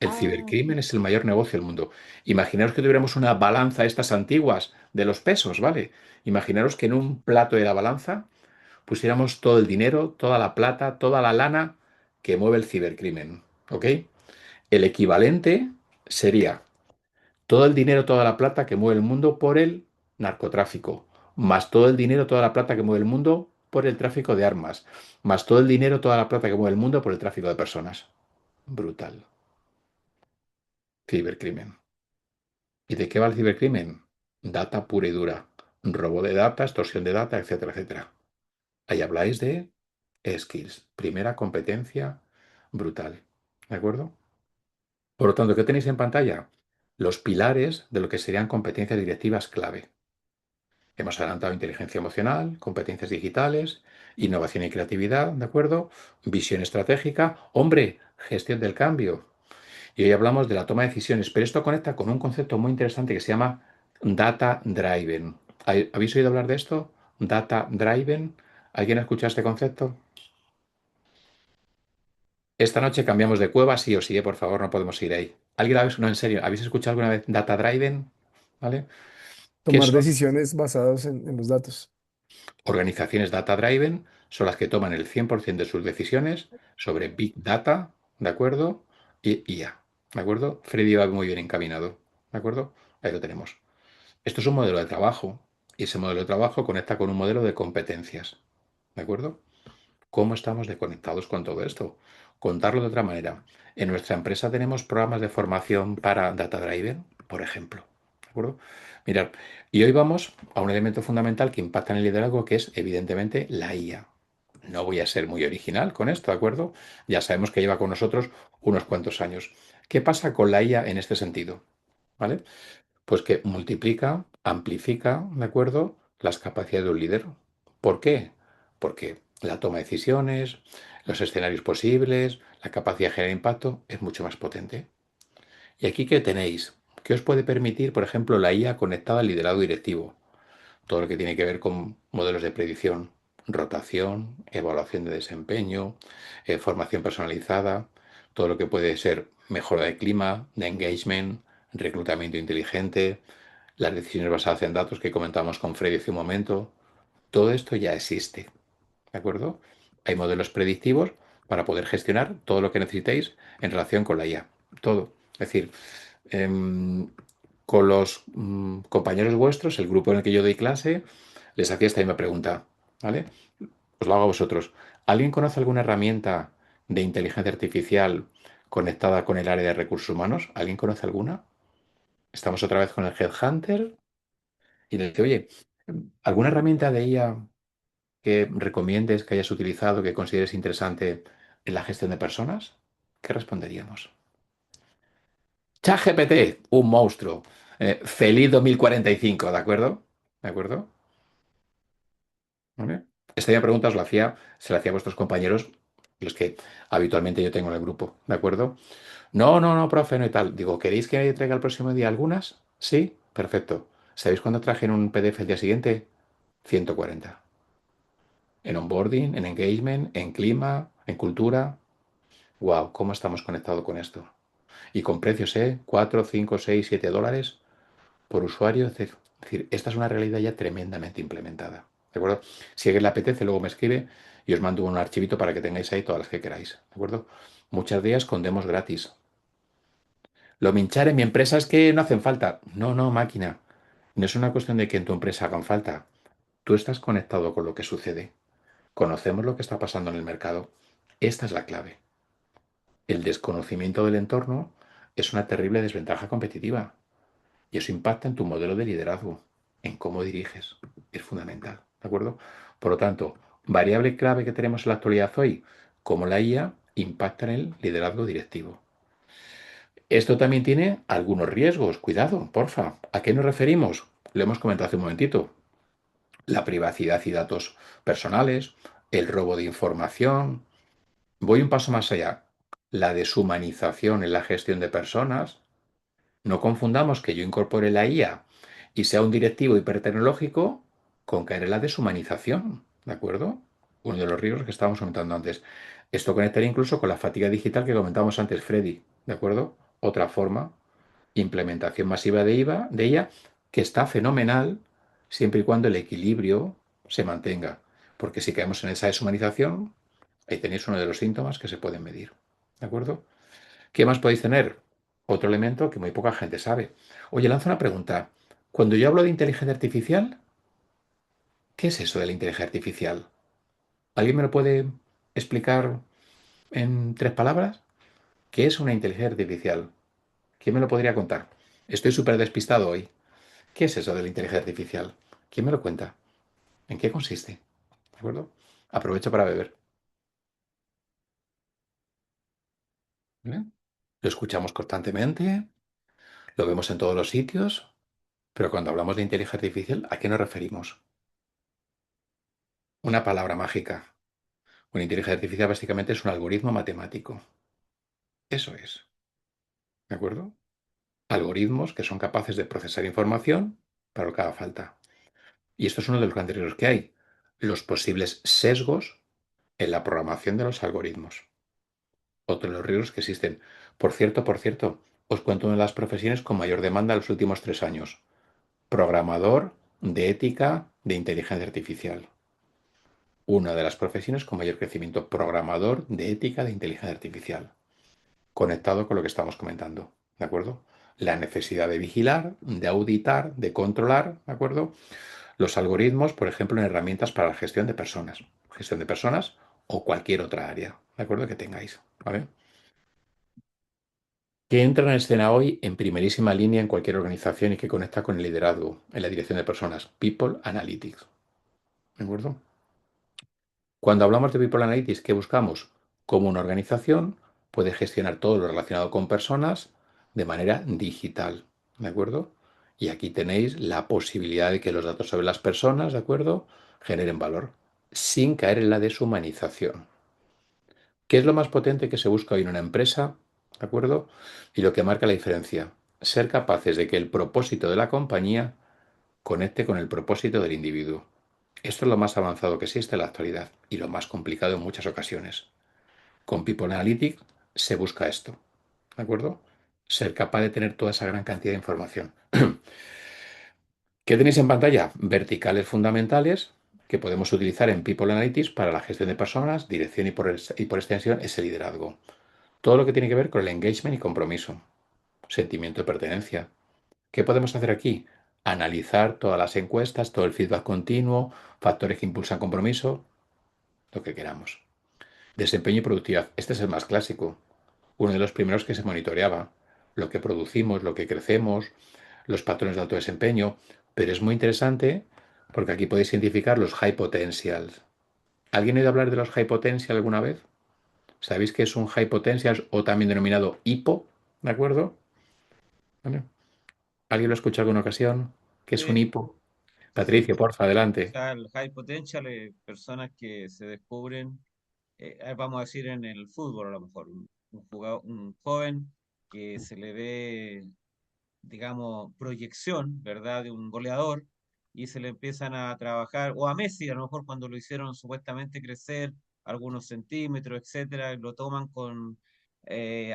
El Ah, cibercrimen es el mayor negocio del mundo. Imaginaros que tuviéramos una balanza estas antiguas de los pesos, ¿vale? Imaginaros que en un plato de la balanza pusiéramos todo el dinero, toda la plata, toda la lana que mueve el cibercrimen, ¿ok? El equivalente sería todo el dinero, toda la plata que mueve el mundo por el narcotráfico, más todo el dinero, toda la plata que mueve el mundo por el tráfico de armas, más todo el dinero, toda la plata que mueve el mundo por el tráfico de personas. Brutal. Cibercrimen. ¿Y de qué va el cibercrimen? Data pura y dura. Robo de data, extorsión de data, etcétera, etcétera. Ahí habláis de skills. Primera competencia brutal. ¿De acuerdo? Por lo tanto, ¿qué tenéis en pantalla? Los pilares de lo que serían competencias directivas clave. Hemos adelantado inteligencia emocional, competencias digitales, innovación y creatividad, ¿de acuerdo? Visión estratégica. Hombre, gestión del cambio. Y hoy hablamos de la toma de decisiones, pero esto conecta con un concepto muy interesante que se llama data driven. ¿Habéis oído hablar de esto? Data driven. ¿Alguien ha escuchado este concepto? Esta noche cambiamos de cueva, sí o sí, por favor, no podemos ir ahí. ¿Alguien no, en serio, ¿habéis escuchado alguna vez data driven? ¿Vale? ¿Qué Tomar son? decisiones basadas en los datos. Organizaciones data driven son las que toman el 100% de sus decisiones sobre Big Data, ¿de acuerdo? Y IA, ¿de acuerdo? Freddy va muy bien encaminado, ¿de acuerdo? Ahí lo tenemos. Esto es un modelo de trabajo y ese modelo de trabajo conecta con un modelo de competencias, ¿de acuerdo? ¿Cómo estamos desconectados con todo esto? Contarlo de otra manera. En nuestra empresa tenemos programas de formación para Data Driven, por ejemplo. ¿De acuerdo? Mirad, y hoy vamos a un elemento fundamental que impacta en el liderazgo, que es evidentemente la IA. No voy a ser muy original con esto, ¿de acuerdo? Ya sabemos que lleva con nosotros unos cuantos años. ¿Qué pasa con la IA en este sentido? ¿Vale? Pues que multiplica, amplifica, ¿de acuerdo?, las capacidades de un líder. ¿Por qué? Porque la toma de decisiones, los escenarios posibles, la capacidad de generar impacto es mucho más potente. ¿Y aquí qué tenéis? ¿Qué os puede permitir, por ejemplo, la IA conectada al liderazgo directivo? Todo lo que tiene que ver con modelos de predicción, rotación, evaluación de desempeño, formación personalizada, todo lo que puede ser mejora de clima, de engagement, reclutamiento inteligente, las decisiones basadas en datos que comentamos con Freddy hace un momento. Todo esto ya existe, ¿de acuerdo? Hay modelos predictivos para poder gestionar todo lo que necesitéis en relación con la IA. Todo. Es decir, em, con los compañeros vuestros, el grupo en el que yo doy clase, les hacía esta misma pregunta, ¿vale? Os lo hago a vosotros. ¿Alguien conoce alguna herramienta de inteligencia artificial conectada con el área de recursos humanos? ¿Alguien conoce alguna? Estamos otra vez con el Headhunter y le dice, oye, ¿alguna herramienta de IA que recomiendes, que hayas utilizado, que consideres interesante en la gestión de personas? ¿Qué responderíamos? ChatGPT, un monstruo. Feliz 2045, ¿de acuerdo? ¿De acuerdo? ¿Vale? Esta misma pregunta os la hacía, se la hacía a vuestros compañeros, los que habitualmente yo tengo en el grupo, ¿de acuerdo? No, no, no, profe, no y tal. Digo, ¿queréis que traiga el próximo día algunas? Sí, perfecto. ¿Sabéis cuándo traje en un PDF el día siguiente? 140. En onboarding, en engagement, en clima, en cultura. Wow, ¿cómo estamos conectados con esto? Y con precios, ¿eh? 4, 5, 6, 7 dólares por usuario. Es decir, esta es una realidad ya tremendamente implementada. ¿De acuerdo? Si a alguien le apetece, luego me escribe y os mando un archivito para que tengáis ahí todas las que queráis. ¿De acuerdo? Muchas de ellas con demos gratis. Lo minchar en mi empresa es que no hacen falta. No, no, máquina. No es una cuestión de que en tu empresa hagan falta. Tú estás conectado con lo que sucede. Conocemos lo que está pasando en el mercado. Esta es la clave. El desconocimiento del entorno es una terrible desventaja competitiva y eso impacta en tu modelo de liderazgo, en cómo diriges. Es fundamental. ¿de acuerdo? Por lo tanto, variable clave que tenemos en la actualidad hoy, como la IA, impacta en el liderazgo directivo. Esto también tiene algunos riesgos. Cuidado, porfa. ¿A qué nos referimos? Lo hemos comentado hace un momentito. La privacidad y datos personales, el robo de información. Voy un paso más allá. La deshumanización en la gestión de personas. No confundamos que yo incorpore la IA y sea un directivo hipertecnológico con caer en la deshumanización, ¿de acuerdo? Uno de los riesgos que estábamos comentando antes. Esto conectaría incluso con la fatiga digital que comentábamos antes, Freddy, ¿de acuerdo? Otra forma, implementación masiva de ella, que está fenomenal siempre y cuando el equilibrio se mantenga. Porque si caemos en esa deshumanización, ahí tenéis uno de los síntomas que se pueden medir, ¿de acuerdo? ¿Qué más podéis tener? Otro elemento que muy poca gente sabe. Oye, lanzo una pregunta. Cuando yo hablo de inteligencia artificial, ¿qué es eso de la inteligencia artificial? ¿Alguien me lo puede explicar en 3 palabras? ¿Qué es una inteligencia artificial? ¿Quién me lo podría contar? Estoy súper despistado hoy. ¿Qué es eso de la inteligencia artificial? ¿Quién me lo cuenta? ¿En qué consiste? ¿De acuerdo? Aprovecho para beber. ¿Vale? Lo escuchamos constantemente, lo vemos en todos los sitios, pero cuando hablamos de inteligencia artificial, ¿a qué nos referimos? Una palabra mágica. Una inteligencia artificial básicamente es un algoritmo matemático. Eso es. ¿De acuerdo? Algoritmos que son capaces de procesar información para lo que haga falta. Y esto es uno de los grandes riesgos que hay. Los posibles sesgos en la programación de los algoritmos. Otro de los riesgos que existen. Por cierto, os cuento una de las profesiones con mayor demanda en los últimos 3 años. Programador de ética de inteligencia artificial. Una de las profesiones con mayor crecimiento. Programador de ética de inteligencia artificial. Conectado con lo que estamos comentando, ¿de acuerdo? La necesidad de vigilar, de auditar, de controlar, ¿de acuerdo? Los algoritmos, por ejemplo, en herramientas para la gestión de personas o cualquier otra área, ¿de acuerdo? Que tengáis, ¿vale? Que entra en escena hoy en primerísima línea en cualquier organización y que conecta con el liderazgo, en la dirección de personas, People Analytics, ¿de acuerdo? Cuando hablamos de People Analytics, ¿qué buscamos? Cómo una organización puede gestionar todo lo relacionado con personas de manera digital, ¿de acuerdo? Y aquí tenéis la posibilidad de que los datos sobre las personas, ¿de acuerdo?, generen valor, sin caer en la deshumanización. ¿Qué es lo más potente que se busca hoy en una empresa? ¿De acuerdo? Y lo que marca la diferencia, ser capaces de que el propósito de la compañía conecte con el propósito del individuo. Esto es lo más avanzado que existe en la actualidad y lo más complicado en muchas ocasiones. Con People Analytics se busca esto, ¿de acuerdo? Ser capaz de tener toda esa gran cantidad de información. ¿Qué tenéis en pantalla? Verticales fundamentales que podemos utilizar en People Analytics para la gestión de personas, dirección y por extensión ese liderazgo. Todo lo que tiene que ver con el engagement y compromiso, sentimiento de pertenencia. ¿Qué podemos hacer aquí? Analizar todas las encuestas, todo el feedback continuo, factores que impulsan compromiso, lo que queramos. Desempeño y productividad. Este es el más clásico. Uno de los primeros que se monitoreaba. Lo que producimos, lo que crecemos, los patrones de alto desempeño. Pero es muy interesante porque aquí podéis identificar los high potentials. ¿Alguien ha oído hablar de los high potential alguna vez? ¿Sabéis qué es un high potential o también denominado HIPO? ¿De acuerdo? ¿Vale? ¿Alguien lo ha escuchado alguna ocasión? ¿Qué es un Sí, HIPO? sí. Patricio, porfa, O adelante. sea, el high potential es personas que se descubren, vamos a decir en el fútbol a lo mejor, un joven que se le ve, digamos, proyección, ¿verdad?, de un goleador y se le empiezan a trabajar, o a Messi a lo mejor cuando lo hicieron supuestamente crecer algunos centímetros, etcétera, y lo toman con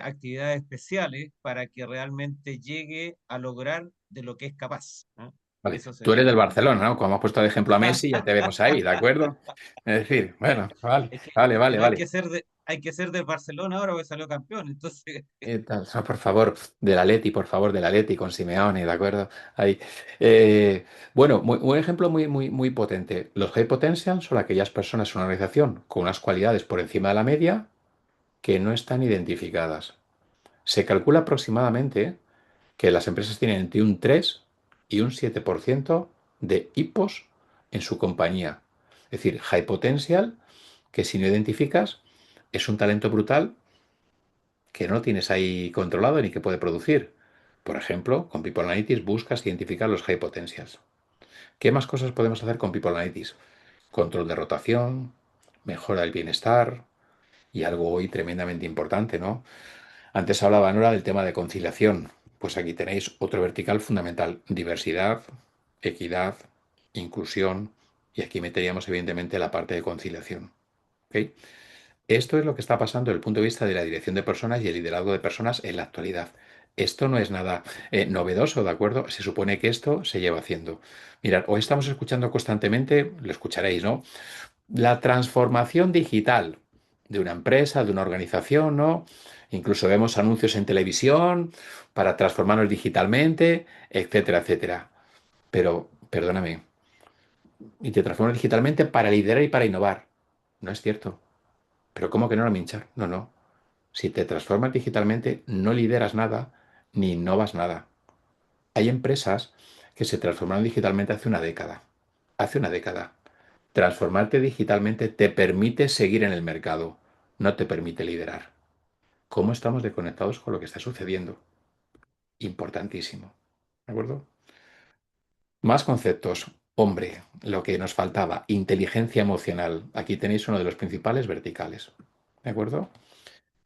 actividades especiales para que realmente llegue a lograr de lo que es capaz, ¿no? Vale, Eso tú eres del sería. Barcelona, ¿no? Como has puesto de ejemplo a Messi, ya te vemos ahí, ¿de acuerdo? Es decir, bueno, vale, Es que, vale, vale, pero vale. hay que ser del Barcelona ahora porque salió campeón, entonces, Por favor, del Atleti, por favor, del Atleti con Simeone, ¿de acuerdo? Ahí. Bueno, un ejemplo muy, muy, muy potente. Los high potential son aquellas personas en una organización con unas cualidades por encima de la media que no están identificadas. Se calcula aproximadamente que las empresas tienen entre un 3 y un 7% de hipos en su compañía. Es decir, high potential, que si no identificas, es un talento brutal que no tienes ahí controlado ni que puede producir. Por ejemplo, con People Analytics buscas identificar los high potentials. ¿Qué más cosas podemos hacer con People Analytics? Control de rotación, mejora del bienestar y algo hoy tremendamente importante, ¿no? Antes hablaba Nora del tema de conciliación. Pues aquí tenéis otro vertical fundamental: diversidad, equidad, inclusión, y aquí meteríamos evidentemente la parte de conciliación. ¿Ok? Esto es lo que está pasando desde el punto de vista de la dirección de personas y el liderazgo de personas en la actualidad. Esto no es nada novedoso, ¿de acuerdo? Se supone que esto se lleva haciendo. Mirad, hoy estamos escuchando constantemente, lo escucharéis, ¿no? La transformación digital de una empresa, de una organización, ¿no? Incluso vemos anuncios en televisión para transformarnos digitalmente, etcétera, etcétera. Pero, perdóname, y te transformas digitalmente para liderar y para innovar. No es cierto. Pero ¿cómo que no, Minchar? No, no. Si te transformas digitalmente, no lideras nada ni innovas nada. Hay empresas que se transformaron digitalmente hace una década. Hace una década. Transformarte digitalmente te permite seguir en el mercado, no te permite liderar. ¿Cómo estamos desconectados con lo que está sucediendo? Importantísimo. ¿De acuerdo? Más conceptos. Hombre, lo que nos faltaba, inteligencia emocional. Aquí tenéis uno de los principales verticales. ¿De acuerdo?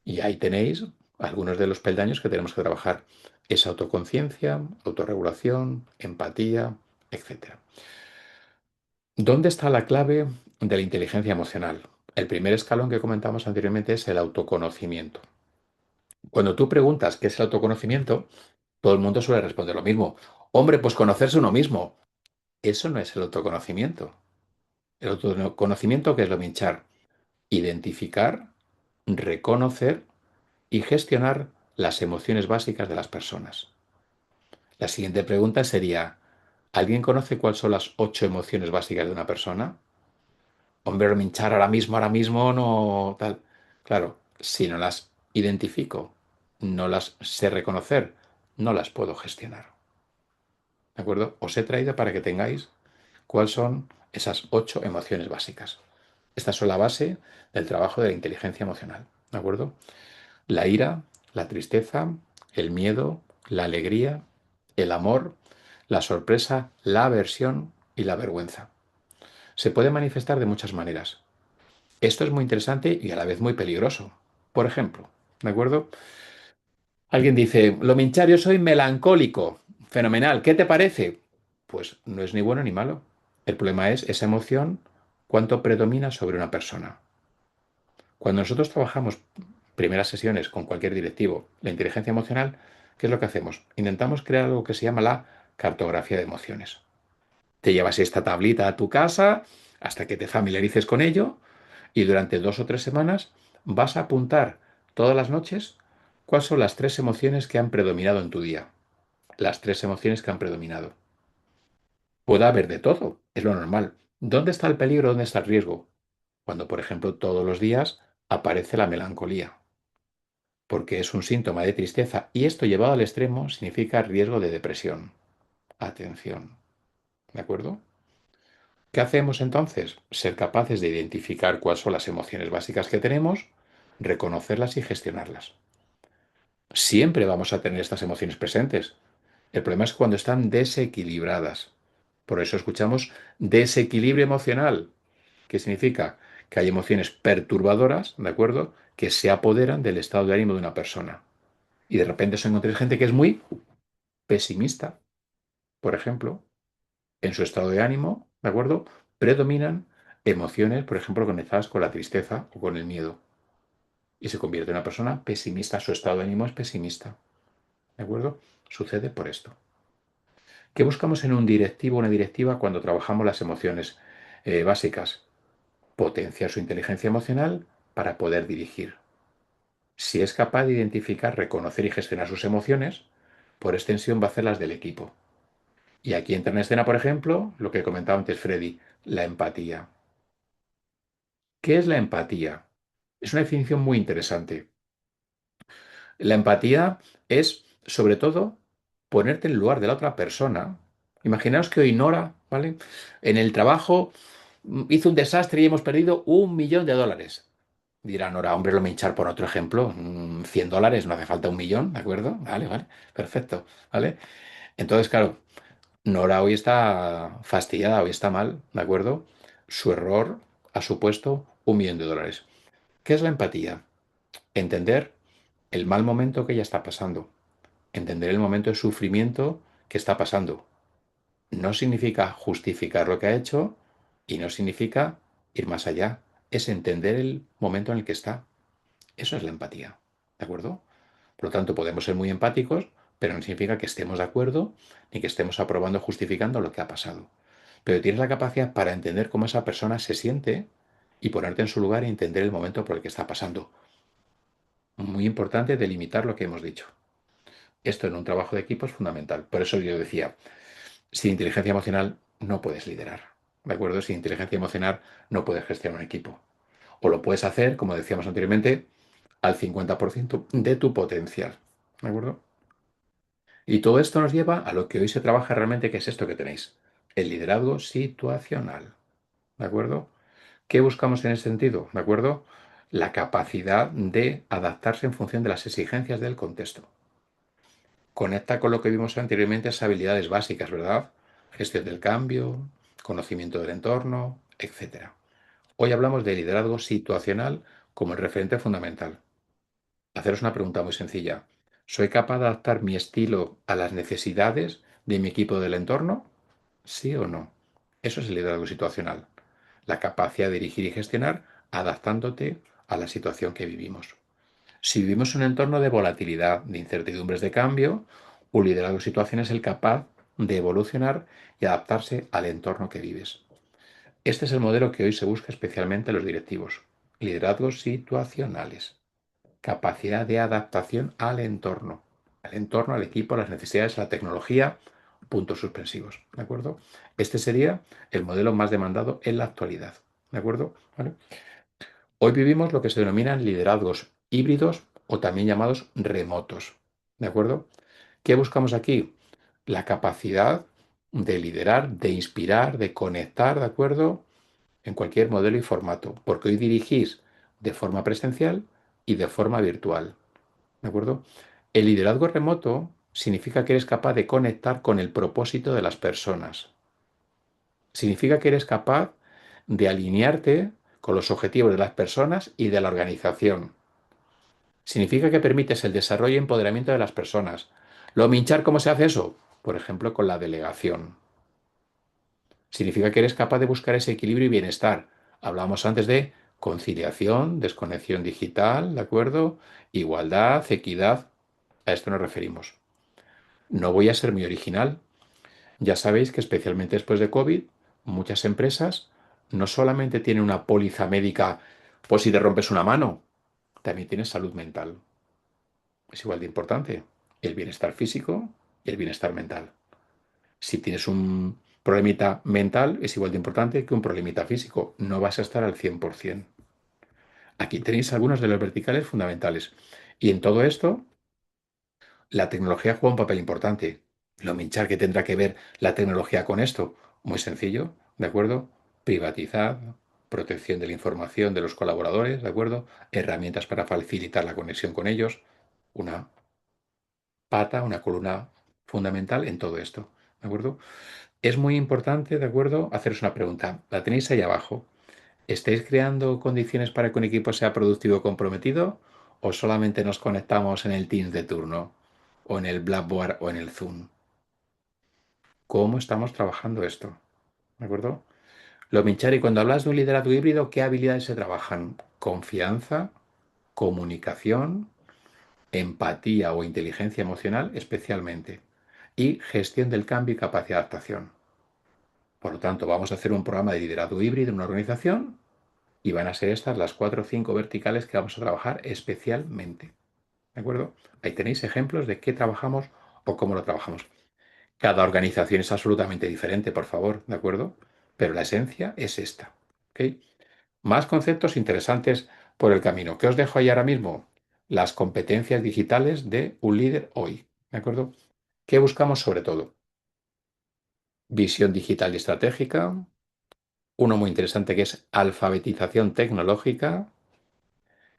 Y ahí tenéis algunos de los peldaños que tenemos que trabajar. Es autoconciencia, autorregulación, empatía, etcétera. ¿Dónde está la clave de la inteligencia emocional? El primer escalón que comentamos anteriormente es el autoconocimiento. Cuando tú preguntas qué es el autoconocimiento, todo el mundo suele responder lo mismo. Hombre, pues conocerse uno mismo. Eso no es el autoconocimiento. El autoconocimiento, ¿qué es lo minchar? Identificar, reconocer y gestionar las emociones básicas de las personas. La siguiente pregunta sería, ¿alguien conoce cuáles son las 8 emociones básicas de una persona? Hombre, minchar ahora mismo no tal. Claro, si no las identifico, no las sé reconocer, no las puedo gestionar. ¿De acuerdo? Os he traído para que tengáis cuáles son esas 8 emociones básicas. Estas son la base del trabajo de la inteligencia emocional. ¿De acuerdo? La ira, la tristeza, el miedo, la alegría, el amor, la sorpresa, la aversión y la vergüenza. Se puede manifestar de muchas maneras. Esto es muy interesante y a la vez muy peligroso. Por ejemplo, ¿de acuerdo? Alguien dice, lo minchar, yo soy melancólico. Fenomenal, ¿qué te parece? Pues no es ni bueno ni malo. El problema es esa emoción, cuánto predomina sobre una persona. Cuando nosotros trabajamos primeras sesiones con cualquier directivo, la inteligencia emocional, ¿qué es lo que hacemos? Intentamos crear algo que se llama la cartografía de emociones. Te llevas esta tablita a tu casa hasta que te familiarices con ello y durante 2 o 3 semanas vas a apuntar todas las noches cuáles son las 3 emociones que han predominado en tu día. Las 3 emociones que han predominado. Puede haber de todo, es lo normal. ¿Dónde está el peligro? ¿Dónde está el riesgo? Cuando, por ejemplo, todos los días aparece la melancolía, porque es un síntoma de tristeza y esto llevado al extremo significa riesgo de depresión. Atención, ¿de acuerdo? ¿Qué hacemos entonces? Ser capaces de identificar cuáles son las emociones básicas que tenemos, reconocerlas y gestionarlas. Siempre vamos a tener estas emociones presentes. El problema es cuando están desequilibradas. Por eso escuchamos desequilibrio emocional, que significa que hay emociones perturbadoras, ¿de acuerdo?, que se apoderan del estado de ánimo de una persona. Y de repente se encuentra gente que es muy pesimista, por ejemplo, en su estado de ánimo, ¿de acuerdo? Predominan emociones, por ejemplo, conectadas con la tristeza o con el miedo. Y se convierte en una persona pesimista, su estado de ánimo es pesimista, ¿de acuerdo? Sucede por esto. ¿Qué buscamos en un directivo o una directiva cuando trabajamos las emociones básicas? Potenciar su inteligencia emocional para poder dirigir. Si es capaz de identificar, reconocer y gestionar sus emociones, por extensión va a hacer las del equipo. Y aquí entra en escena, por ejemplo, lo que comentaba antes Freddy, la empatía. ¿Qué es la empatía? Es una definición muy interesante. La empatía es, sobre todo, ponerte en el lugar de la otra persona Imaginaos que hoy Nora, ¿vale? En el trabajo hizo un desastre y hemos perdido $1 millón. Dirá Nora, hombre, lo me hinchar por otro ejemplo, $100, no hace falta 1 millón, ¿de acuerdo? Vale, vale, perfecto, ¿vale? Entonces, claro, Nora hoy está fastidiada, hoy está mal, ¿de acuerdo? Su error ha supuesto $1 millón. ¿Qué es la empatía? Entender el mal momento que ella está pasando, entender el momento de sufrimiento que está pasando. No significa justificar lo que ha hecho y no significa ir más allá. Es entender el momento en el que está. Eso es la empatía. ¿De acuerdo? Por lo tanto, podemos ser muy empáticos, pero no significa que estemos de acuerdo ni que estemos aprobando o justificando lo que ha pasado. Pero tienes la capacidad para entender cómo esa persona se siente y ponerte en su lugar y entender el momento por el que está pasando. Muy importante delimitar lo que hemos dicho. Esto en un trabajo de equipo es fundamental. Por eso yo decía, sin inteligencia emocional no puedes liderar. ¿De acuerdo? Sin inteligencia emocional no puedes gestionar un equipo. O lo puedes hacer, como decíamos anteriormente, al 50% de tu potencial. ¿De acuerdo? Y todo esto nos lleva a lo que hoy se trabaja realmente, que es esto que tenéis, el liderazgo situacional. ¿De acuerdo? ¿Qué buscamos en ese sentido? ¿De acuerdo? La capacidad de adaptarse en función de las exigencias del contexto. Conecta con lo que vimos anteriormente, esas habilidades básicas, ¿verdad? Gestión del cambio, conocimiento del entorno, etcétera. Hoy hablamos de liderazgo situacional como el referente fundamental. Haceros una pregunta muy sencilla. ¿Soy capaz de adaptar mi estilo a las necesidades de mi equipo del entorno? ¿Sí o no? Eso es el liderazgo situacional. La capacidad de dirigir y gestionar adaptándote a la situación que vivimos. Si vivimos en un entorno de volatilidad, de incertidumbres de cambio, un liderazgo situacional es el capaz de evolucionar y adaptarse al entorno que vives. Este es el modelo que hoy se busca especialmente en los directivos. Liderazgos situacionales. Capacidad de adaptación al entorno. Al entorno, al equipo, a las necesidades, a la tecnología. Puntos suspensivos. ¿De acuerdo? Este sería el modelo más demandado en la actualidad. ¿De acuerdo? ¿Vale? Hoy vivimos lo que se denominan liderazgos híbridos o también llamados remotos. ¿De acuerdo? ¿Qué buscamos aquí? La capacidad de liderar, de inspirar, de conectar, ¿de acuerdo? En cualquier modelo y formato, porque hoy dirigís de forma presencial y de forma virtual. ¿De acuerdo? El liderazgo remoto significa que eres capaz de conectar con el propósito de las personas. Significa que eres capaz de alinearte con los objetivos de las personas y de la organización. Significa que permites el desarrollo y empoderamiento de las personas. ¿Lo minchar cómo se hace eso? Por ejemplo, con la delegación. Significa que eres capaz de buscar ese equilibrio y bienestar. Hablábamos antes de conciliación, desconexión digital, ¿de acuerdo? Igualdad, equidad. A esto nos referimos. No voy a ser muy original. Ya sabéis que especialmente después de COVID, muchas empresas no solamente tienen una póliza médica por si te rompes una mano, también tienes salud mental. Es igual de importante el bienestar físico y el bienestar mental. Si tienes un problemita mental, es igual de importante que un problemita físico. No vas a estar al 100%. Aquí tenéis algunos de los verticales fundamentales. Y en todo esto, la tecnología juega un papel importante. Lo minchar que tendrá que ver la tecnología con esto. Muy sencillo, ¿de acuerdo? Privatizar, protección de la información de los colaboradores, ¿de acuerdo? Herramientas para facilitar la conexión con ellos. Una pata, una columna fundamental en todo esto, ¿de acuerdo? Es muy importante, ¿de acuerdo? Haceros una pregunta. La tenéis ahí abajo. ¿Estáis creando condiciones para que un equipo sea productivo y comprometido? ¿O solamente nos conectamos en el Teams de turno? ¿O en el Blackboard o en el Zoom? ¿Cómo estamos trabajando esto? ¿De acuerdo? Lo Minchari, cuando hablas de un liderazgo híbrido, ¿qué habilidades se trabajan? Confianza, comunicación, empatía o inteligencia emocional especialmente, y gestión del cambio y capacidad de adaptación. Por lo tanto, vamos a hacer un programa de liderazgo híbrido en una organización y van a ser estas las 4 o 5 verticales que vamos a trabajar especialmente. ¿De acuerdo? Ahí tenéis ejemplos de qué trabajamos o cómo lo trabajamos. Cada organización es absolutamente diferente, por favor, ¿de acuerdo? Pero la esencia es esta. ¿Ok? Más conceptos interesantes por el camino. ¿Qué os dejo ahí ahora mismo? Las competencias digitales de un líder hoy. ¿De acuerdo? ¿Qué buscamos sobre todo? visión digital y estratégica, uno muy interesante que es alfabetización tecnológica,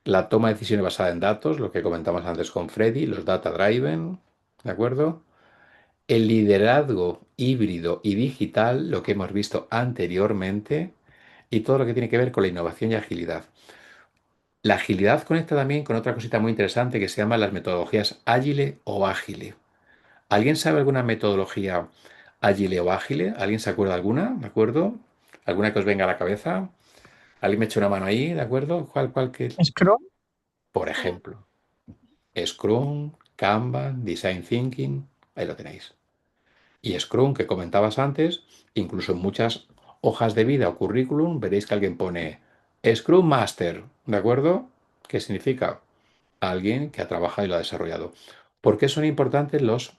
la toma de decisiones basada en datos, lo que comentamos antes con Freddy, los data driven, ¿de acuerdo? El liderazgo híbrido y digital, lo que hemos visto anteriormente, y todo lo que tiene que ver con la innovación y agilidad. La agilidad conecta también con otra cosita muy interesante que se llama las metodologías ágile o ágile. ¿Alguien sabe alguna metodología ágile o ágile? ¿Alguien se acuerda de alguna? ¿De acuerdo? ¿Alguna que os venga a la cabeza? ¿Alguien me echa una mano ahí? ¿De acuerdo? ¿Cuál que? Scrum. Por ejemplo, Scrum, Kanban, Design Thinking, ahí lo tenéis. Y Scrum, que comentabas antes, incluso en muchas hojas de vida o currículum, veréis que alguien pone Scrum Master, ¿de acuerdo? ¿Qué significa? Alguien que ha trabajado y lo ha desarrollado. ¿Por qué son importantes los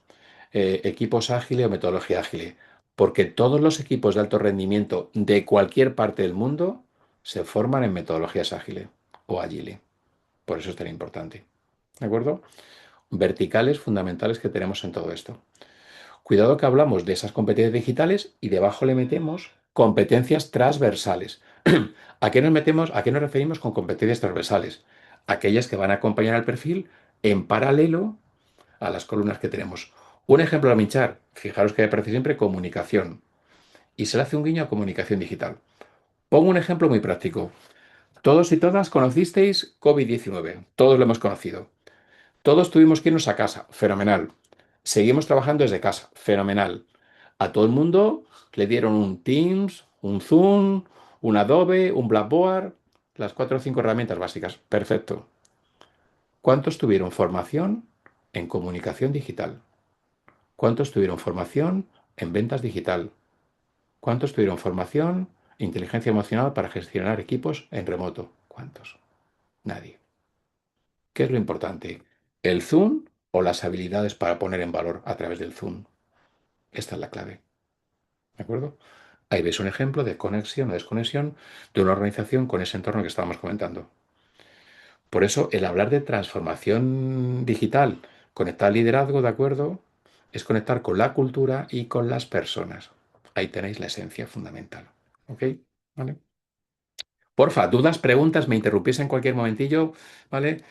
equipos ágiles o metodología ágil? Porque todos los equipos de alto rendimiento de cualquier parte del mundo se forman en metodologías ágiles o ágiles. Por eso es tan importante. ¿De acuerdo? Verticales fundamentales que tenemos en todo esto. Cuidado que hablamos de esas competencias digitales y debajo le metemos competencias transversales. ¿A qué nos metemos? ¿A qué nos referimos con competencias transversales? Aquellas que van a acompañar al perfil en paralelo a las columnas que tenemos. Un ejemplo a minchar, fijaros que aparece siempre comunicación y se le hace un guiño a comunicación digital. Pongo un ejemplo muy práctico. Todos y todas conocisteis COVID-19, todos lo hemos conocido. Todos tuvimos que irnos a casa, fenomenal. Seguimos trabajando desde casa, fenomenal. A todo el mundo le dieron un Teams, un Zoom, un Adobe, un Blackboard, las 4 o 5 herramientas básicas. Perfecto. ¿Cuántos tuvieron formación en comunicación digital? ¿Cuántos tuvieron formación en ventas digital? ¿Cuántos tuvieron formación en inteligencia emocional para gestionar equipos en remoto? ¿Cuántos? Nadie. ¿Qué es lo importante? ¿El Zoom o las habilidades para poner en valor a través del Zoom? Esta es la clave. ¿De acuerdo? Ahí ves un ejemplo de conexión o desconexión de una organización con ese entorno que estábamos comentando. Por eso, el hablar de transformación digital, conectar liderazgo, ¿de acuerdo? Es conectar con la cultura y con las personas. Ahí tenéis la esencia fundamental. ¿Ok? ¿Vale? Porfa, dudas, preguntas, me interrumpís en cualquier momentillo, ¿vale?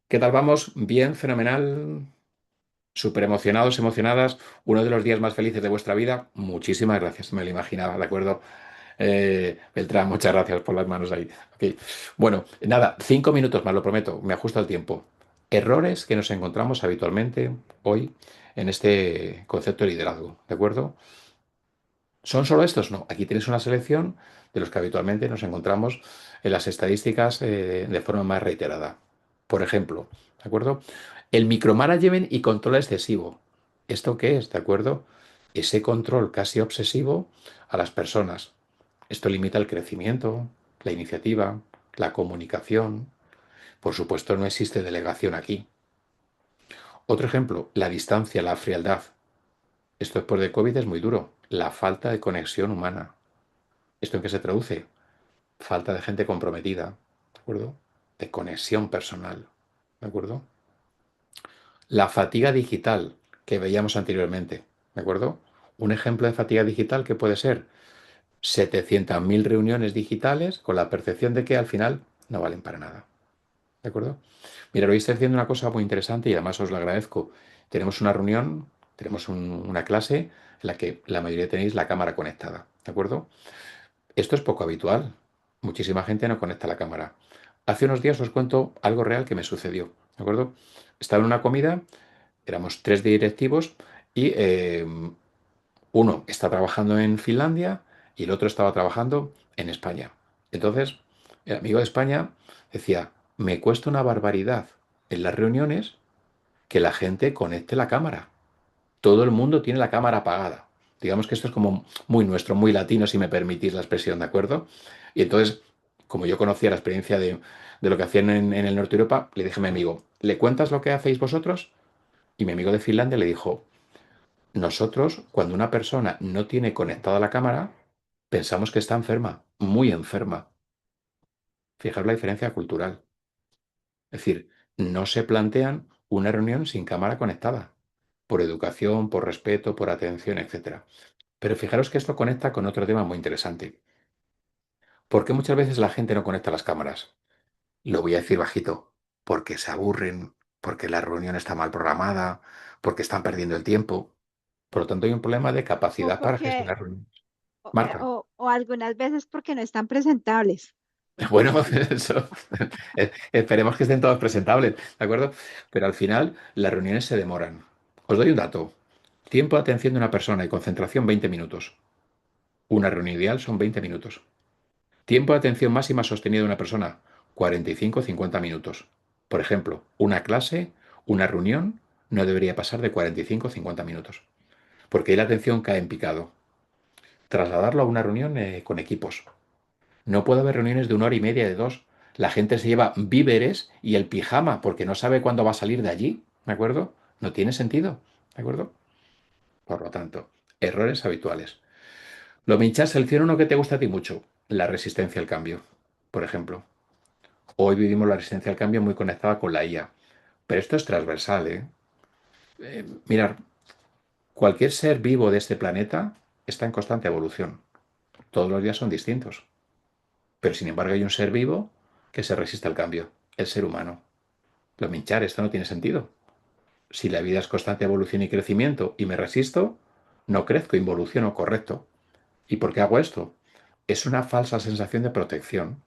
¿Qué tal vamos? Bien, fenomenal. Súper emocionados, emocionadas. Uno de los días más felices de vuestra vida. Muchísimas gracias, me lo imaginaba, ¿de acuerdo? Beltrán, muchas gracias por las manos ahí. Ok. Bueno, nada, 5 minutos más, lo prometo, me ajusto al tiempo. Errores que nos encontramos habitualmente hoy en este concepto de liderazgo, ¿de acuerdo? ¿Son solo estos? No, aquí tenéis una selección de los que habitualmente nos encontramos en las estadísticas de forma más reiterada. Por ejemplo, ¿de acuerdo? El micromanagement y control excesivo. ¿Esto qué es? ¿De acuerdo? Ese control casi obsesivo a las personas. Esto limita el crecimiento, la iniciativa, la comunicación. Por supuesto, no existe delegación aquí. Otro ejemplo, la distancia, la frialdad. Esto después de COVID es muy duro. La falta de conexión humana. ¿Esto en qué se traduce? Falta de gente comprometida, ¿de acuerdo? De conexión personal, ¿de acuerdo? La fatiga digital que veíamos anteriormente, ¿de acuerdo? Un ejemplo de fatiga digital que puede ser 700.000 reuniones digitales con la percepción de que al final no valen para nada, ¿de acuerdo? Mira, hoy estoy haciendo una cosa muy interesante y además os lo agradezco. Tenemos una reunión, tenemos una clase en la que la mayoría tenéis la cámara conectada, ¿de acuerdo? Esto es poco habitual. Muchísima gente no conecta la cámara. Hace unos días os cuento algo real que me sucedió, ¿de acuerdo? Estaba en una comida, éramos 3 directivos y uno está trabajando en Finlandia y el otro estaba trabajando en España. Entonces, el amigo de España decía, me cuesta una barbaridad en las reuniones que la gente conecte la cámara. Todo el mundo tiene la cámara apagada. Digamos que esto es como muy nuestro, muy latino, si me permitís la expresión, ¿de acuerdo? Y entonces, como yo conocía la experiencia de lo que hacían en el norte de Europa, le dije a mi amigo, ¿le cuentas lo que hacéis vosotros? Y mi amigo de Finlandia le dijo, nosotros, cuando una persona no tiene conectada la cámara, pensamos que está enferma, muy enferma. Fijaros la diferencia cultural. Es decir, no se plantean una reunión sin cámara conectada, por educación, por respeto, por atención, etcétera. Pero fijaros que esto conecta con otro tema muy interesante. ¿Por qué muchas veces la gente no conecta las cámaras? Lo voy a decir bajito. Porque se aburren, porque la reunión está mal programada, porque están perdiendo el tiempo. Por lo tanto, hay un problema de O capacidad para porque, gestionar reuniones. Marta. o algunas veces porque no están presentables. Bueno, eso. Esperemos que estén todos presentables, ¿de acuerdo? Pero al final las reuniones se demoran. Os doy un dato. Tiempo de atención de una persona y concentración 20 minutos. Una reunión ideal son 20 minutos. Tiempo de atención máxima sostenido de una persona, 45-50 minutos. Por ejemplo, una clase, una reunión, no debería pasar de 45-50 minutos, porque ahí la atención cae en picado. Trasladarlo a una reunión con equipos. No puede haber reuniones de 1 hora y media, de 2. La gente se lleva víveres y el pijama porque no sabe cuándo va a salir de allí, ¿de acuerdo? No tiene sentido, ¿de acuerdo? Por lo tanto, errores habituales. Lo minchas, selecciona uno que te gusta a ti mucho, la resistencia al cambio, por ejemplo. Hoy vivimos la resistencia al cambio muy conectada con la IA. Pero esto es transversal, ¿eh? Mirar, cualquier ser vivo de este planeta está en constante evolución. Todos los días son distintos. Pero sin embargo hay un ser vivo que se resiste al cambio, el ser humano. Lo minchar, esto no tiene sentido. Si la vida es constante evolución y crecimiento y me resisto, no crezco, involuciono, correcto. ¿Y por qué hago esto? Es una falsa sensación de protección.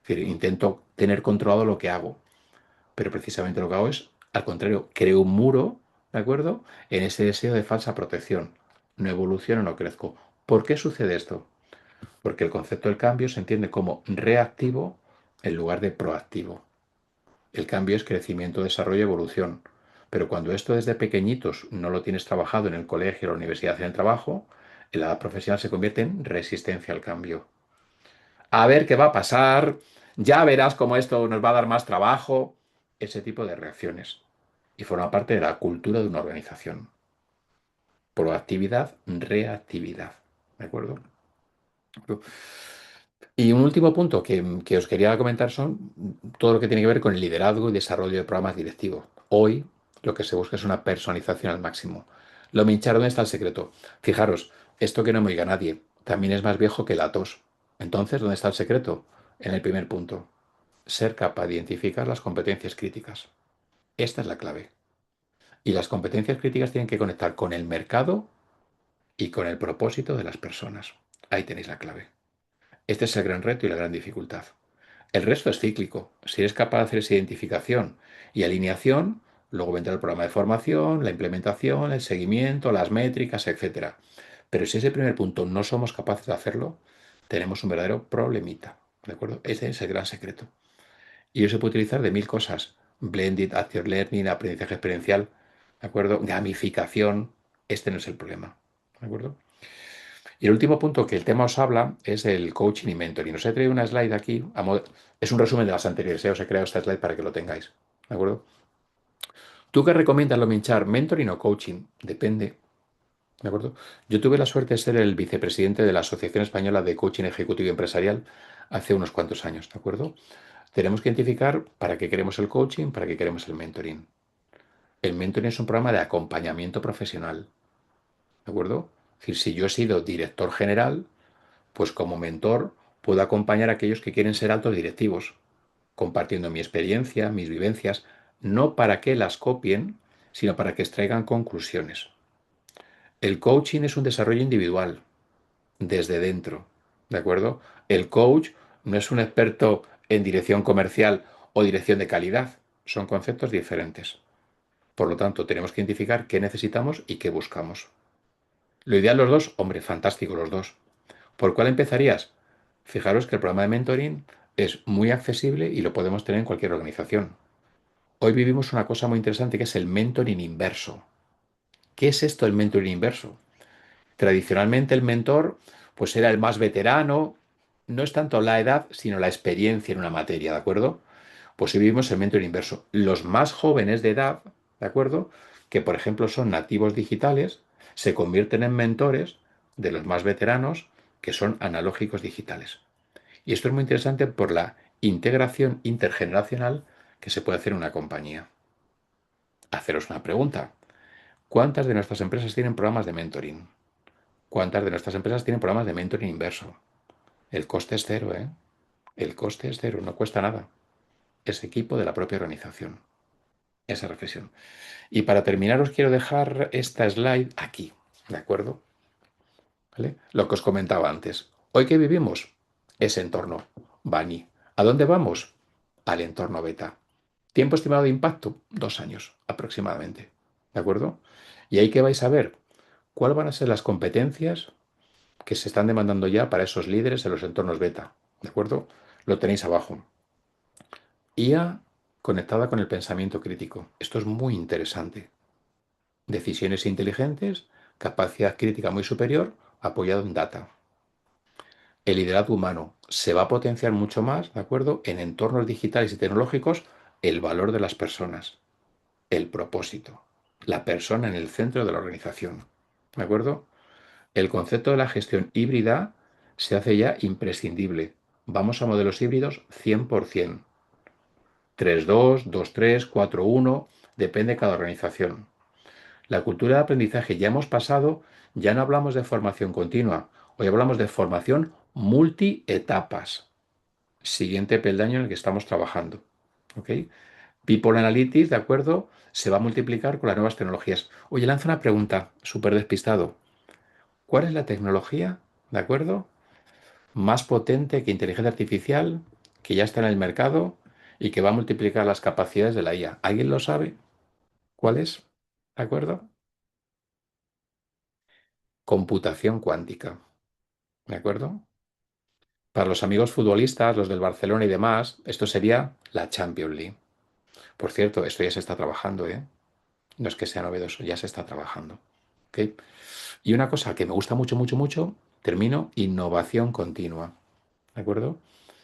Es decir, intento tener controlado lo que hago. Pero precisamente lo que hago es, al contrario, creo un muro, ¿de acuerdo? En ese deseo de falsa protección. No evoluciono, no crezco. ¿Por qué sucede esto? Porque el concepto del cambio se entiende como reactivo en lugar de proactivo. El cambio es crecimiento, desarrollo, evolución. Pero cuando esto desde pequeñitos no lo tienes trabajado en el colegio, la universidad, en el trabajo, en la edad profesional se convierte en resistencia al cambio. A ver qué va a pasar, ya verás cómo esto nos va a dar más trabajo, ese tipo de reacciones. Y forma parte de la cultura de una organización. Proactividad, reactividad. ¿De acuerdo? Y un último punto que os quería comentar son todo lo que tiene que ver con el liderazgo y desarrollo de programas directivos. Hoy lo que se busca es una personalización al máximo. Lo minchar, ¿dónde está el secreto? Fijaros, esto que no me oiga nadie, también es más viejo que la tos. Entonces, ¿dónde está el secreto? En el primer punto, ser capaz de identificar las competencias críticas. Esta es la clave. Y las competencias críticas tienen que conectar con el mercado y con el propósito de las personas. Ahí tenéis la clave. Este es el gran reto y la gran dificultad. El resto es cíclico. Si eres capaz de hacer esa identificación y alineación, luego vendrá el programa de formación, la implementación, el seguimiento, las métricas, etcétera. Pero si ese primer punto no somos capaces de hacerlo, tenemos un verdadero problemita. ¿De acuerdo? Ese es el gran secreto. Y eso se puede utilizar de mil cosas. Blended, Active Learning, aprendizaje experiencial, ¿de acuerdo? Gamificación. Este no es el problema. ¿De acuerdo? Y el último punto que el tema os habla es el coaching y mentoring. Os he traído una slide aquí. Es un resumen de las anteriores. Os he creado esta slide para que lo tengáis. ¿De acuerdo? ¿Tú qué recomiendas, Lominchar? ¿Mentoring o coaching? Depende. ¿De acuerdo? Yo tuve la suerte de ser el vicepresidente de la Asociación Española de Coaching Ejecutivo y Empresarial hace unos cuantos años. ¿De acuerdo? Tenemos que identificar para qué queremos el coaching, para qué queremos el mentoring. El mentoring es un programa de acompañamiento profesional. ¿De acuerdo? Es decir, si yo he sido director general, pues como mentor puedo acompañar a aquellos que quieren ser altos directivos, compartiendo mi experiencia, mis vivencias, no para que las copien, sino para que extraigan conclusiones. El coaching es un desarrollo individual, desde dentro, ¿de acuerdo? El coach no es un experto en dirección comercial o dirección de calidad, son conceptos diferentes. Por lo tanto, tenemos que identificar qué necesitamos y qué buscamos. Lo ideal los dos, hombre, fantástico los dos. ¿Por cuál empezarías? Fijaros que el programa de mentoring es muy accesible y lo podemos tener en cualquier organización. Hoy vivimos una cosa muy interesante que es el mentoring inverso. ¿Qué es esto el mentoring inverso? Tradicionalmente el mentor pues era el más veterano, no es tanto la edad, sino la experiencia en una materia, ¿de acuerdo? Pues hoy vivimos el mentoring inverso. Los más jóvenes de edad, ¿de acuerdo? Que por ejemplo son nativos digitales, se convierten en mentores de los más veteranos que son analógicos digitales. Y esto es muy interesante por la integración intergeneracional que se puede hacer en una compañía. Haceros una pregunta. ¿Cuántas de nuestras empresas tienen programas de mentoring? ¿Cuántas de nuestras empresas tienen programas de mentoring inverso? El coste es cero, ¿eh? El coste es cero, no cuesta nada. Es equipo de la propia organización. Esa reflexión. Y para terminar, os quiero dejar esta slide aquí, ¿de acuerdo? ¿Vale? Lo que os comentaba antes. Hoy que vivimos, ese entorno Bani. ¿A dónde vamos? Al entorno beta. Tiempo estimado de impacto, 2 años aproximadamente. ¿De acuerdo? Y ahí que vais a ver cuáles van a ser las competencias que se están demandando ya para esos líderes en los entornos beta. ¿De acuerdo? Lo tenéis abajo. IA conectada con el pensamiento crítico. Esto es muy interesante. Decisiones inteligentes, capacidad crítica muy superior, apoyado en data. El liderazgo humano se va a potenciar mucho más, ¿de acuerdo? En entornos digitales y tecnológicos, el valor de las personas, el propósito, la persona en el centro de la organización, ¿de acuerdo? El concepto de la gestión híbrida se hace ya imprescindible. Vamos a modelos híbridos 100%. 3-2, 2-3, 4-1, depende de cada organización. La cultura de aprendizaje ya hemos pasado, ya no hablamos de formación continua, hoy hablamos de formación multi-etapas. Siguiente peldaño en el que estamos trabajando. ¿Ok? People Analytics, ¿de acuerdo? Se va a multiplicar con las nuevas tecnologías. Oye, lanzo una pregunta, súper despistado. ¿Cuál es la tecnología, ¿de acuerdo? Más potente que inteligencia artificial, que ya está en el mercado y que va a multiplicar las capacidades de la IA. ¿Alguien lo sabe? ¿Cuál es? ¿De acuerdo? Computación cuántica. ¿De acuerdo? Para los amigos futbolistas, los del Barcelona y demás, esto sería la Champions League. Por cierto, esto ya se está trabajando, ¿eh? No es que sea novedoso, ya se está trabajando. ¿Ok? Y una cosa que me gusta mucho, mucho, mucho, termino, innovación continua. ¿De acuerdo?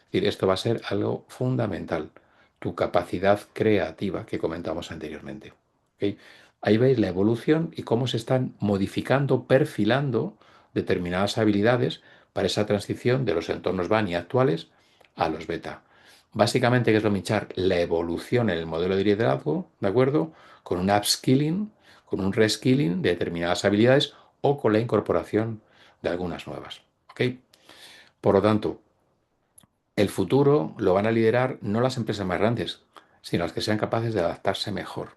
Es decir, esto va a ser algo fundamental. Tu capacidad creativa que comentamos anteriormente. ¿Ok? Ahí veis la evolución y cómo se están modificando, perfilando determinadas habilidades para esa transición de los entornos BANI actuales a los beta. Básicamente, ¿qué es lo Michar? La evolución en el modelo de liderazgo, ¿de acuerdo? Con un upskilling, con un reskilling de determinadas habilidades o con la incorporación de algunas nuevas. ¿Ok? Por lo tanto, el futuro lo van a liderar no las empresas más grandes, sino las que sean capaces de adaptarse mejor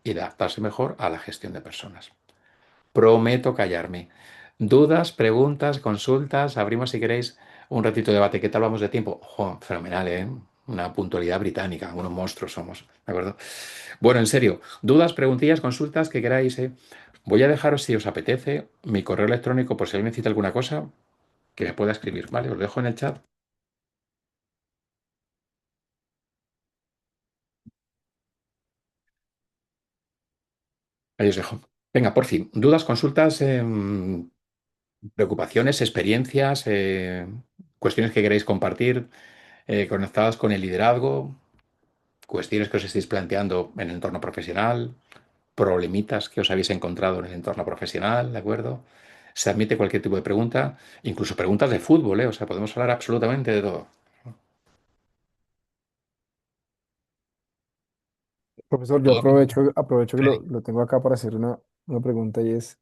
y de adaptarse mejor a la gestión de personas. Prometo callarme. Dudas, preguntas, consultas, abrimos si queréis un ratito de debate. ¿Qué tal vamos de tiempo? ¡Jo! Fenomenal, ¿eh? Una puntualidad británica, unos monstruos somos, ¿de acuerdo? Bueno, en serio, dudas, preguntillas, consultas que queráis, ¿eh? Voy a dejaros, si os apetece, mi correo electrónico por si alguien necesita alguna cosa, que me pueda escribir, ¿vale? Os dejo en el chat. Ahí os dejo. Venga, por fin, dudas, consultas, preocupaciones, experiencias, cuestiones que queréis compartir, conectadas con el liderazgo, cuestiones que os estéis planteando en el entorno profesional, problemitas que os habéis encontrado en el entorno profesional, ¿de acuerdo? Se admite cualquier tipo de pregunta, incluso preguntas de fútbol, ¿eh? O sea, podemos hablar absolutamente de todo. Profesor, yo Todo. aprovecho que Freddy. lo tengo acá para hacer una pregunta y es,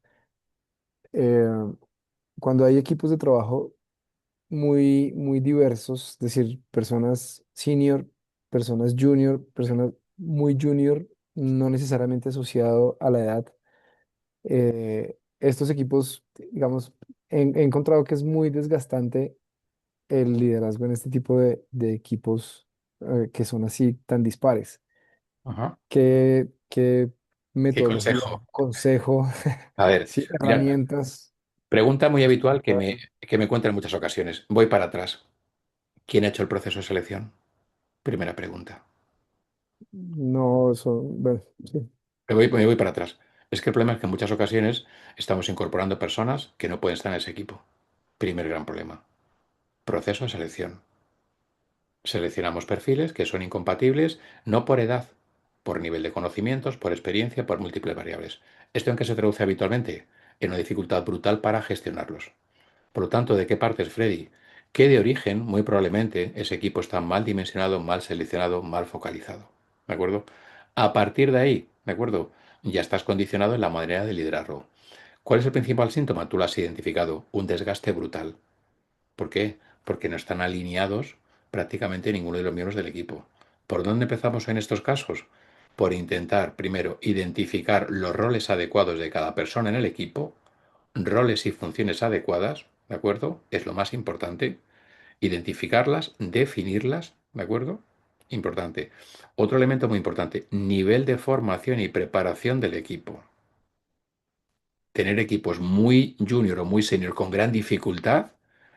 eh, cuando hay equipos de trabajo muy diversos, es decir, personas senior, personas junior, personas muy junior, no necesariamente asociado a la edad, estos equipos, digamos, he encontrado que es muy desgastante el liderazgo en este tipo de equipos que son así tan dispares. Ajá. ¿Qué ¿Qué metodología, consejo? consejo, A ver, sí, mira, herramientas pregunta muy nos habitual que puede me, dar? que me encuentro en muchas ocasiones. Voy para atrás. ¿Quién ha hecho el proceso de selección? Primera pregunta. No, son, bueno, sí. Me voy para atrás. Es que el problema es que en muchas ocasiones estamos incorporando personas que no pueden estar en ese equipo. Primer gran problema. Proceso de selección. Seleccionamos perfiles que son incompatibles, no por edad, por nivel de conocimientos, por experiencia, por múltiples variables. ¿Esto en qué se traduce habitualmente? En una dificultad brutal para gestionarlos. Por lo tanto, ¿de qué parte es Freddy? Que de origen, muy probablemente, ese equipo está mal dimensionado, mal seleccionado, mal focalizado. ¿De acuerdo? A partir de ahí, ¿de acuerdo? Ya estás condicionado en la manera de liderarlo. ¿Cuál es el principal síntoma? Tú lo has identificado, un desgaste brutal. ¿Por qué? Porque no están alineados prácticamente ninguno de los miembros del equipo. ¿Por dónde empezamos en estos casos? Por intentar, primero, identificar los roles adecuados de cada persona en el equipo, roles y funciones adecuadas, ¿de acuerdo? Es lo más importante. Identificarlas, definirlas, ¿de acuerdo? Importante. Otro elemento muy importante, nivel de formación y preparación del equipo. Tener equipos muy junior o muy senior con gran dificultad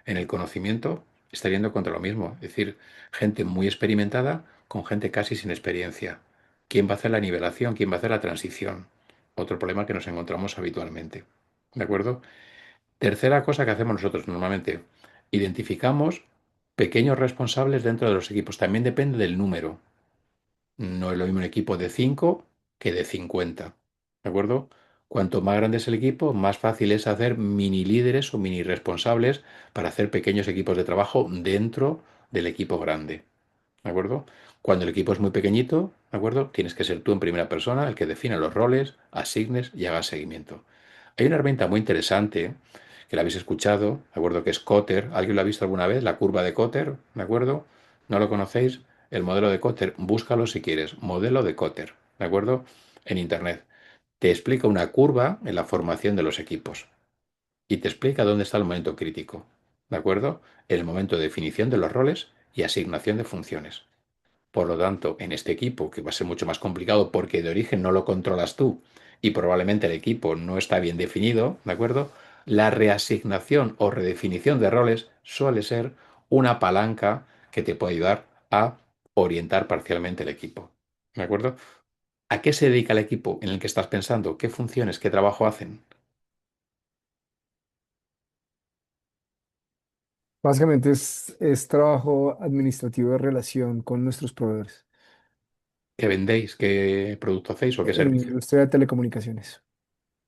en el conocimiento está yendo contra lo mismo. Es decir, gente muy experimentada con gente casi sin experiencia. ¿Quién va a hacer la nivelación? ¿Quién va a hacer la transición? Otro problema que nos encontramos habitualmente. ¿De acuerdo? Tercera cosa que hacemos nosotros normalmente, identificamos pequeños responsables dentro de los equipos. También depende del número. No es lo mismo un equipo de 5 que de 50. ¿De acuerdo? Cuanto más grande es el equipo, más fácil es hacer mini líderes o mini responsables para hacer pequeños equipos de trabajo dentro del equipo grande. ¿De acuerdo? Cuando el equipo es muy pequeñito, ¿de acuerdo? Tienes que ser tú en primera persona el que define los roles, asignes y haga seguimiento. Hay una herramienta muy interesante que la habéis escuchado, ¿de acuerdo? Que es Kotter. ¿Alguien lo ha visto alguna vez? La curva de Kotter, ¿de acuerdo? ¿No lo conocéis? El modelo de Kotter, búscalo si quieres. Modelo de Kotter, ¿de acuerdo? En Internet. Te explica una curva en la formación de los equipos y te explica dónde está el momento crítico, ¿de acuerdo? El momento de definición de los roles y asignación de funciones. Por lo tanto, en este equipo, que va a ser mucho más complicado porque de origen no lo controlas tú y probablemente el equipo no está bien definido, ¿de acuerdo? La reasignación o redefinición de roles suele ser una palanca que te puede ayudar a orientar parcialmente el equipo, ¿de acuerdo? ¿A qué se dedica el equipo en el que estás pensando? ¿Qué funciones, qué trabajo hacen? Básicamente es trabajo administrativo de relación con nuestros proveedores ¿Qué vendéis? ¿Qué producto hacéis o qué en servicio? industria de telecomunicaciones,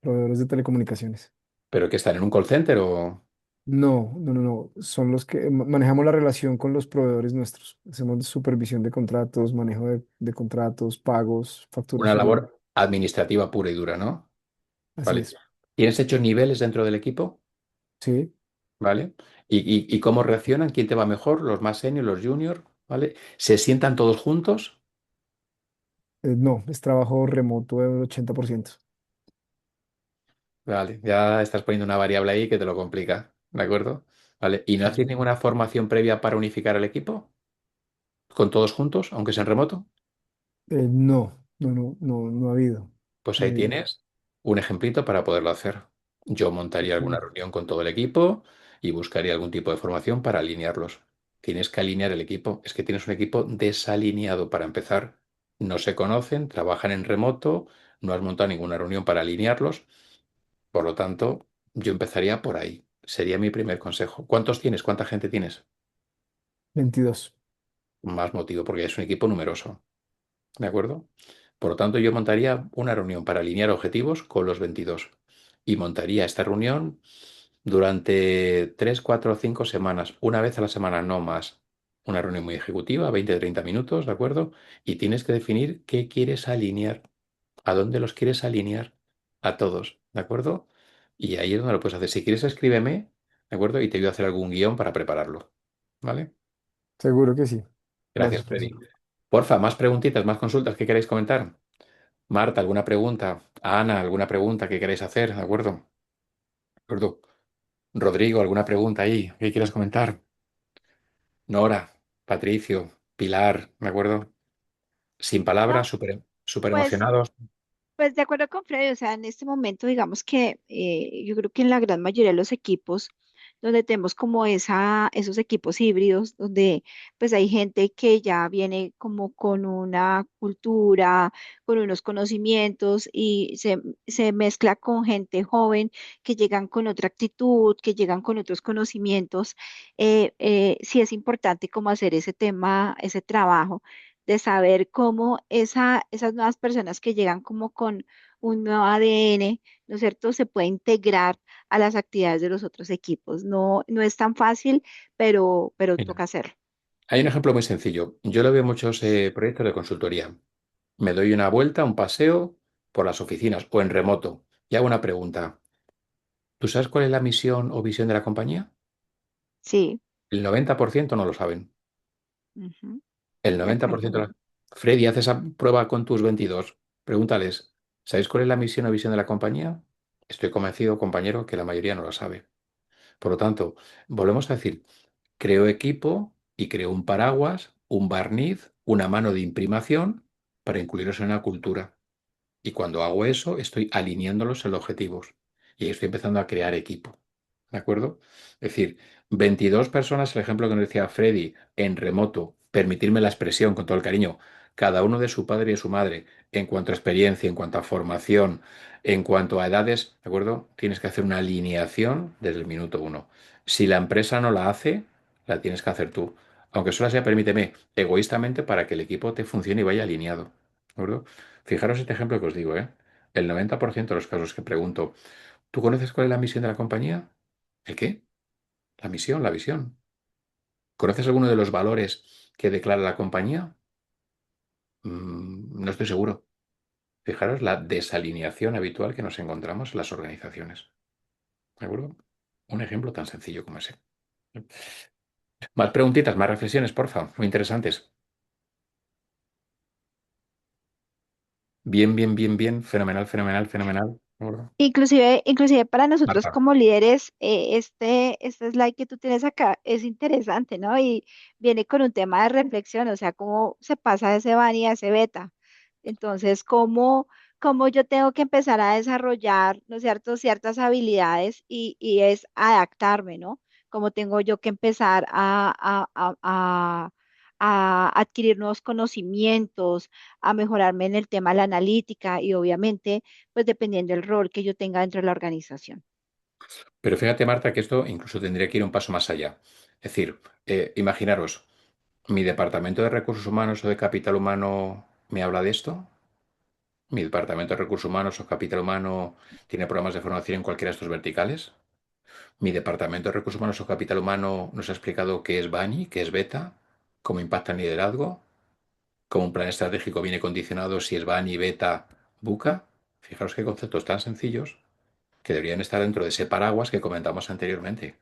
proveedores de telecomunicaciones. ¿Pero que están en un call center o No, no, no, no. Son los que manejamos la relación con los proveedores nuestros. Hacemos supervisión de contratos, manejo de contratos, pagos, una facturación. labor administrativa pura y dura, ¿no? Así Vale. es. ¿Tienes hechos niveles dentro del equipo? Sí. ¿Vale? ¿Y cómo reaccionan? ¿Quién te va mejor? ¿Los más senior, los junior? ¿Vale? ¿Se sientan todos juntos? No, es trabajo remoto del 80%. Vale, ya estás poniendo una variable ahí que te lo complica, ¿de acuerdo? Vale, ¿y no Sí. hacéis ninguna formación previa para unificar el equipo? ¿Con todos juntos, aunque sea en remoto? No, no, no, no, no ha habido. Pues No ha ahí habido. tienes un ejemplito para poderlo hacer. Yo montaría alguna Sí. reunión con todo el equipo y buscaría algún tipo de formación para alinearlos. Tienes que alinear el equipo. Es que tienes un equipo desalineado para empezar. No se conocen, trabajan en remoto, no has montado ninguna reunión para alinearlos. Por lo tanto, yo empezaría por ahí. Sería mi primer consejo. ¿Cuántos tienes? ¿Cuánta gente tienes? 22. Más motivo, porque es un equipo numeroso. ¿De acuerdo? Por lo tanto, yo montaría una reunión para alinear objetivos con los 22 y montaría esta reunión durante 3, 4 o 5 semanas, una vez a la semana, no más. Una reunión muy ejecutiva, 20, 30 minutos, ¿de acuerdo? Y tienes que definir qué quieres alinear, a dónde los quieres alinear, a todos, ¿de acuerdo? Y ahí es donde lo puedes hacer. Si quieres, escríbeme, ¿de acuerdo? Y te ayudo a hacer algún guión para prepararlo, ¿vale? Seguro que sí. Gracias, Gracias, Freddy. profesor. Porfa, más preguntitas, más consultas que queréis comentar. Marta, ¿alguna pregunta? Ana, ¿alguna pregunta que queráis hacer? ¿De acuerdo? ¿De acuerdo? Rodrigo, ¿alguna pregunta ahí que quieras comentar? Nora, Patricio, Pilar, ¿de acuerdo? Sin No, palabras, súper súper pues emocionados. Pues de acuerdo con Freddy, o sea, en este momento digamos que yo creo que en la gran mayoría de los equipos donde tenemos como esos equipos híbridos, donde pues hay gente que ya viene como con una cultura, con unos conocimientos y se mezcla con gente joven que llegan con otra actitud, que llegan con otros conocimientos, sí es importante como hacer ese tema, ese trabajo de saber cómo esas nuevas personas que llegan como con un nuevo ADN, ¿no es cierto?, se puede integrar a las actividades de los otros equipos. No, no es tan fácil, pero Mira, toca hacerlo. hay un ejemplo muy sencillo. Yo lo veo en muchos proyectos de consultoría. Me doy una vuelta, un paseo por las oficinas o en remoto y hago una pregunta. ¿Tú sabes cuál es la misión o visión de la compañía? Sí, El 90% no lo saben. ujú, El de 90%. acuerdo. Freddy, haz esa prueba con tus 22. Pregúntales, ¿sabéis cuál es la misión o visión de la compañía? Estoy convencido, compañero, que la mayoría no lo sabe. Por lo tanto, volvemos a decir, creo equipo y creo un paraguas, un barniz, una mano de imprimación para incluiros en una cultura. Y cuando hago eso, estoy alineándolos en los objetivos. Y ahí estoy empezando a crear equipo. ¿De acuerdo? Es decir, 22 personas, el ejemplo que nos decía Freddy, en remoto, permitirme la expresión con todo el cariño, cada uno de su padre y de su madre, en cuanto a experiencia, en cuanto a formación, en cuanto a edades, ¿de acuerdo? Tienes que hacer una alineación desde el minuto uno. Si la empresa no la hace, la tienes que hacer tú. Aunque solo sea, permíteme, egoístamente para que el equipo te funcione y vaya alineado. ¿De acuerdo? Fijaros este ejemplo que os digo, ¿eh? El 90% de los casos que pregunto, ¿tú conoces cuál es la misión de la compañía? ¿El qué? La misión, la visión. ¿Conoces alguno de los valores que declara la compañía? No estoy seguro. Fijaros la desalineación habitual que nos encontramos en las organizaciones. ¿De acuerdo? Un ejemplo tan sencillo como ese. Más preguntitas, más reflexiones, porfa. Muy interesantes. Bien, bien, bien, bien. Fenomenal, fenomenal, fenomenal. ¿De acuerdo? Inclusive para nosotros Marta. como líderes, este slide que tú tienes acá es interesante, ¿no? Y viene con un tema de reflexión, o sea, cómo se pasa de ese bani a ese beta. Entonces, cómo yo tengo que empezar a desarrollar, ¿no es cierto?, ciertas habilidades y es adaptarme, ¿no? Cómo tengo yo que empezar a adquirir nuevos conocimientos, a mejorarme en el tema de la analítica y obviamente pues dependiendo del rol que yo tenga dentro de la organización. Pero fíjate, Marta, que esto incluso tendría que ir un paso más allá. Es decir, imaginaros, ¿mi departamento de recursos humanos o de capital humano me habla de esto? ¿Mi departamento de recursos humanos o capital humano tiene programas de formación en cualquiera de estos verticales? ¿Mi departamento de recursos humanos o capital humano nos ha explicado qué es BANI, qué es beta, cómo impacta en liderazgo, cómo un plan estratégico viene condicionado si es BANI, beta, buca? Fijaros qué conceptos tan sencillos que deberían estar dentro de ese paraguas que comentamos anteriormente.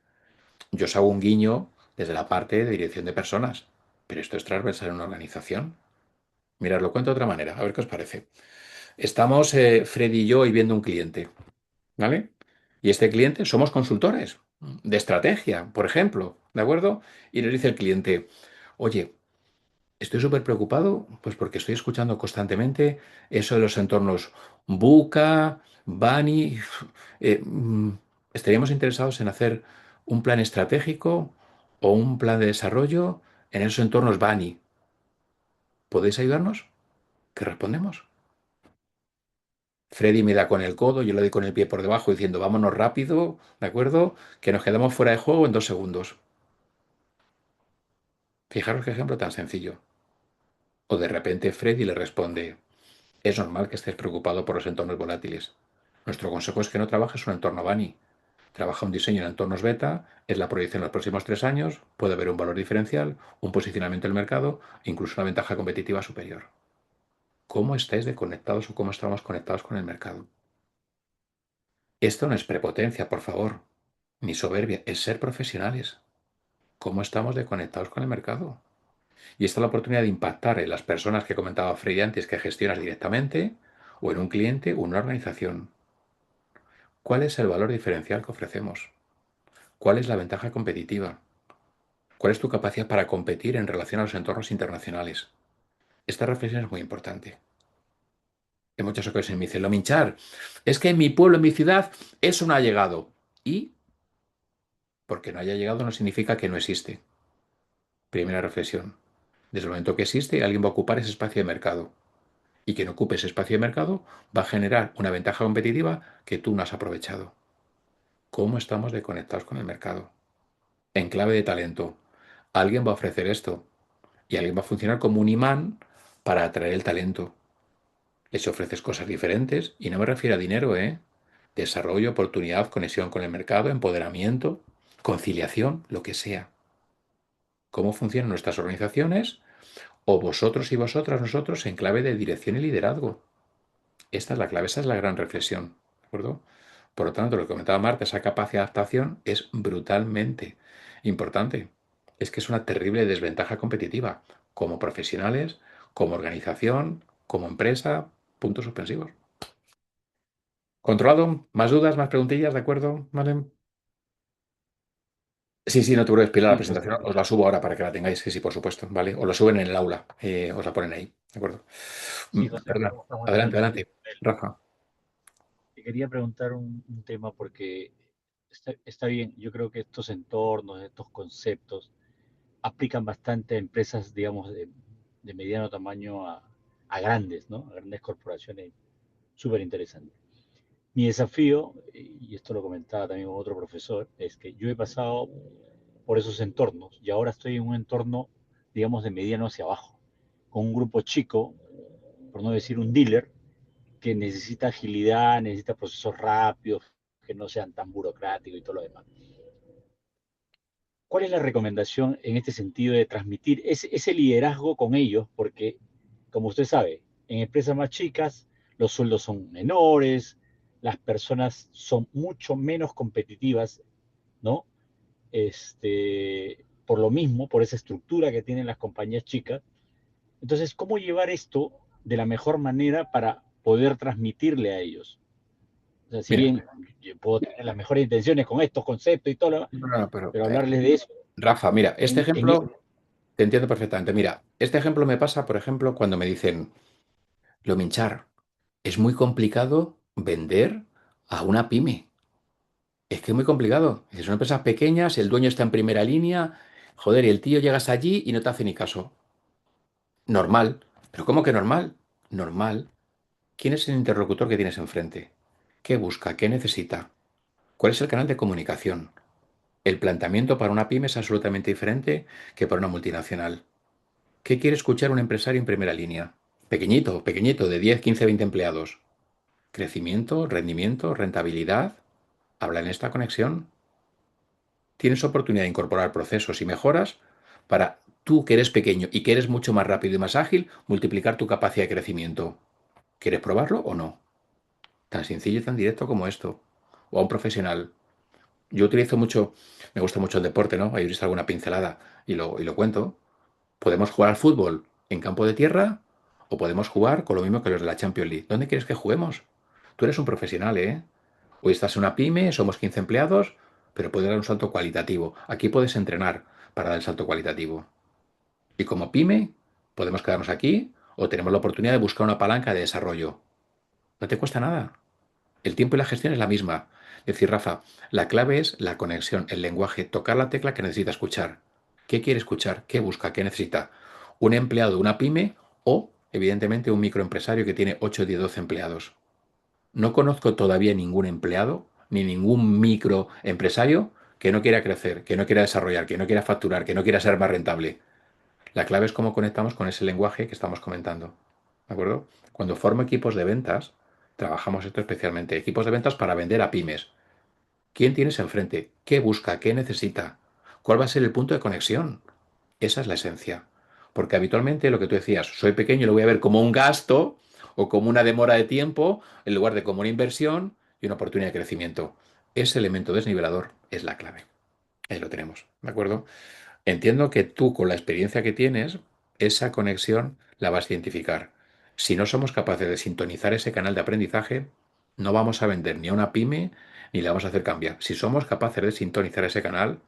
Yo os hago un guiño desde la parte de dirección de personas, pero esto es transversal en una organización. Mirad, lo cuento de otra manera, a ver qué os parece. Estamos Freddy y yo hoy viendo un cliente, ¿vale? Y este cliente somos consultores de estrategia, por ejemplo, ¿de acuerdo? Y nos dice el cliente, oye, estoy súper preocupado, pues porque estoy escuchando constantemente eso de los entornos Buca, Bani. Estaríamos interesados en hacer un plan estratégico o un plan de desarrollo en esos entornos Bani. ¿Podéis ayudarnos? ¿Qué respondemos? Freddy me da con el codo, yo le doy con el pie por debajo diciendo vámonos rápido, ¿de acuerdo? Que nos quedamos fuera de juego en 2 segundos. Fijaros qué ejemplo tan sencillo. O de repente Freddy le responde, es normal que estés preocupado por los entornos volátiles. Nuestro consejo es que no trabajes un entorno Bani. Trabaja un diseño en entornos beta, es la proyección en los próximos 3 años, puede haber un valor diferencial, un posicionamiento en el mercado, incluso una ventaja competitiva superior. ¿Cómo estáis desconectados o cómo estamos conectados con el mercado? Esto no es prepotencia, por favor, ni soberbia, es ser profesionales. ¿Cómo estamos desconectados con el mercado? Y esta es la oportunidad de impactar en las personas que comentaba Freddy antes que gestionas directamente, o en un cliente o una organización. ¿Cuál es el valor diferencial que ofrecemos? ¿Cuál es la ventaja competitiva? ¿Cuál es tu capacidad para competir en relación a los entornos internacionales? Esta reflexión es muy importante. En muchas ocasiones me dicen, lo minchar, es que en mi pueblo, en mi ciudad, eso no ha llegado. Y porque no haya llegado no significa que no existe. Primera reflexión. Desde el momento que existe, alguien va a ocupar ese espacio de mercado. Y quien ocupe ese espacio de mercado va a generar una ventaja competitiva que tú no has aprovechado. ¿Cómo estamos desconectados con el mercado? En clave de talento. Alguien va a ofrecer esto y alguien va a funcionar como un imán para atraer el talento. Les ofreces cosas diferentes y no me refiero a dinero, ¿eh? Desarrollo, oportunidad, conexión con el mercado, empoderamiento, conciliación, lo que sea. ¿Cómo funcionan nuestras organizaciones? O vosotros y vosotras, nosotros, en clave de dirección y liderazgo. Esta es la clave, esa es la gran reflexión, ¿de acuerdo? Por lo tanto, lo que comentaba Marta, esa capacidad de adaptación es brutalmente importante. Es que es una terrible desventaja competitiva, como profesionales, como organización, como empresa, puntos suspensivos. ¿Controlado? ¿Más dudas, más preguntillas? ¿De acuerdo? ¿Vale? Sí, sí, no te preocupes, Pilar, la Sí, pues presentación os la subo ahora para que la tengáis, sí, sí, por supuesto, ¿vale? Os lo suben en el aula, os la ponen ahí, ¿de acuerdo? sí, José, Perdón, estamos en el adelante, mismo adelante, nivel. Rafa. Te quería preguntar un tema porque está bien, yo creo que estos entornos, estos conceptos aplican bastante a empresas, digamos, de mediano tamaño a grandes, ¿no? A grandes corporaciones, súper interesante. Mi desafío, y esto lo comentaba también con otro profesor, es que yo he pasado por esos entornos y ahora estoy en un entorno, digamos, de mediano hacia abajo, con un grupo chico, por no decir un dealer, que necesita agilidad, necesita procesos rápidos, que no sean tan burocráticos y todo lo demás. ¿Cuál es la recomendación en este sentido de transmitir ese liderazgo con ellos? Porque, como usted sabe, en empresas más chicas los sueldos son menores, las personas son mucho menos competitivas, ¿no? Por lo mismo, por esa estructura que tienen las compañías chicas. Entonces, ¿cómo llevar esto de la mejor manera para poder transmitirle a ellos? O sea, si Mira, bien yo puedo tener las mejores intenciones con estos conceptos y todo lo demás, no, no, pero hablarles de eso Rafa, mira, este en este... ejemplo te entiendo perfectamente. Mira, este ejemplo me pasa, por ejemplo, cuando me dicen, lo minchar, es muy complicado vender a una pyme. Es que es muy complicado. Si son empresas pequeñas, el dueño está en primera línea, joder, y el tío llegas allí y no te hace ni caso. Normal. ¿Pero cómo que normal? Normal. ¿Quién es el interlocutor que tienes enfrente? ¿Qué busca? ¿Qué necesita? ¿Cuál es el canal de comunicación? El planteamiento para una pyme es absolutamente diferente que para una multinacional. ¿Qué quiere escuchar un empresario en primera línea? Pequeñito, pequeñito, de 10, 15, 20 empleados. Crecimiento, rendimiento, rentabilidad. Habla en esta conexión. Tienes oportunidad de incorporar procesos y mejoras para tú, que eres pequeño y que eres mucho más rápido y más ágil, multiplicar tu capacidad de crecimiento. ¿Quieres probarlo o no? Tan sencillo y tan directo como esto. O a un profesional. Yo utilizo mucho, me gusta mucho el deporte, ¿no? Habéis visto alguna pincelada y lo cuento. Podemos jugar al fútbol en campo de tierra o podemos jugar con lo mismo que los de la Champions League. ¿Dónde quieres que juguemos? Tú eres un profesional, ¿eh? Hoy estás en una pyme, somos 15 empleados, pero puedes dar un salto cualitativo. Aquí puedes entrenar para dar el salto cualitativo. Y como pyme, podemos quedarnos aquí o tenemos la oportunidad de buscar una palanca de desarrollo. No te cuesta nada. El tiempo y la gestión es la misma. Es decir, Rafa, la clave es la conexión, el lenguaje, tocar la tecla que necesita escuchar. ¿Qué quiere escuchar? ¿Qué busca? ¿Qué necesita? ¿Un empleado de una pyme o, evidentemente, un microempresario que tiene 8, 10, 12 empleados? No conozco todavía ningún empleado ni ningún microempresario que no quiera crecer, que no quiera desarrollar, que no quiera facturar, que no quiera ser más rentable. La clave es cómo conectamos con ese lenguaje que estamos comentando. ¿De acuerdo? Cuando formo equipos de ventas, trabajamos esto especialmente. Equipos de ventas para vender a pymes. ¿Quién tienes enfrente? ¿Qué busca? ¿Qué necesita? ¿Cuál va a ser el punto de conexión? Esa es la esencia. Porque habitualmente lo que tú decías, soy pequeño y lo voy a ver como un gasto o como una demora de tiempo en lugar de como una inversión y una oportunidad de crecimiento. Ese elemento desnivelador es la clave. Ahí lo tenemos. ¿De acuerdo? Entiendo que tú, con la experiencia que tienes, esa conexión la vas a identificar. Si no somos capaces de sintonizar ese canal de aprendizaje, no vamos a vender ni a una pyme ni le vamos a hacer cambiar. Si somos capaces de sintonizar ese canal,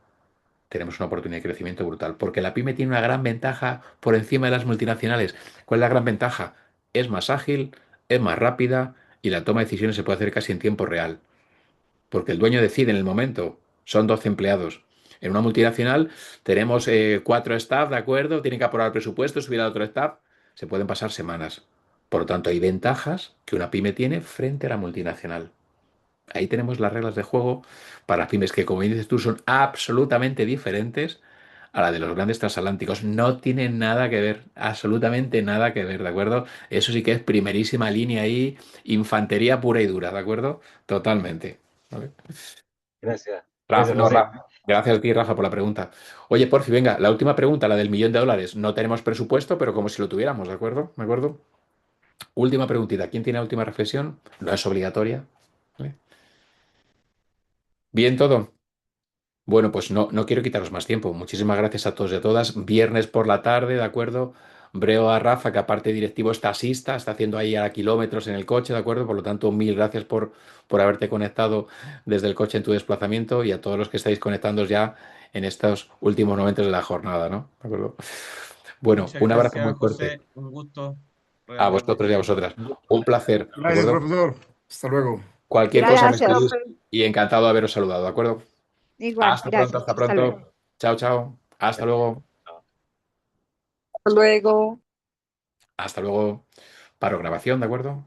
tenemos una oportunidad de crecimiento brutal. Porque la pyme tiene una gran ventaja por encima de las multinacionales. ¿Cuál es la gran ventaja? Es más ágil, es más rápida y la toma de decisiones se puede hacer casi en tiempo real porque el dueño decide en el momento. Son 12 empleados. En una multinacional tenemos 4 staff, ¿de acuerdo? Tienen que aprobar el presupuesto, subir al otro staff. Se pueden pasar semanas. Por lo tanto, hay ventajas que una pyme tiene frente a la multinacional. Ahí tenemos las reglas de juego para pymes que, como dices tú, son absolutamente diferentes a la de los grandes transatlánticos. No tienen nada que ver, absolutamente nada que ver, ¿de acuerdo? Eso sí que es primerísima línea ahí, infantería pura y dura, ¿de acuerdo? Totalmente. ¿Vale? Gracias, Rafa, gracias no, José. gracias a ti, Rafa, por la pregunta. Oye, Porfi, venga, la última pregunta, la del $1.000.000. No tenemos presupuesto, pero como si lo tuviéramos, ¿de acuerdo? ¿De acuerdo? Última preguntita. ¿Quién tiene la última reflexión? No es obligatoria. ¿Vale? ¿Bien todo? Bueno, pues no quiero quitaros más tiempo. Muchísimas gracias a todos y a todas. Viernes por la tarde, ¿de acuerdo? Breo a Rafa, que aparte de directivo es taxista, está haciendo ahí a kilómetros en el coche, ¿de acuerdo? Por lo tanto, mil gracias por haberte conectado desde el coche en tu desplazamiento y a todos los que estáis conectándoos ya en estos últimos momentos de la jornada, ¿no? ¿De acuerdo? Bueno, Muchas un abrazo muy gracias, fuerte José. Un gusto a realmente. vosotros y a vosotras. Un gusto. Un placer, ¿de Gracias, acuerdo? profesor. Hasta luego. Cualquier cosa me Gracias. escribís y encantado de haberos saludado, ¿de acuerdo? Igual, Hasta pronto, gracias. hasta Hasta luego. pronto. Chao, chao. Hasta luego. Hasta luego. Hasta luego. Paro grabación, ¿de acuerdo?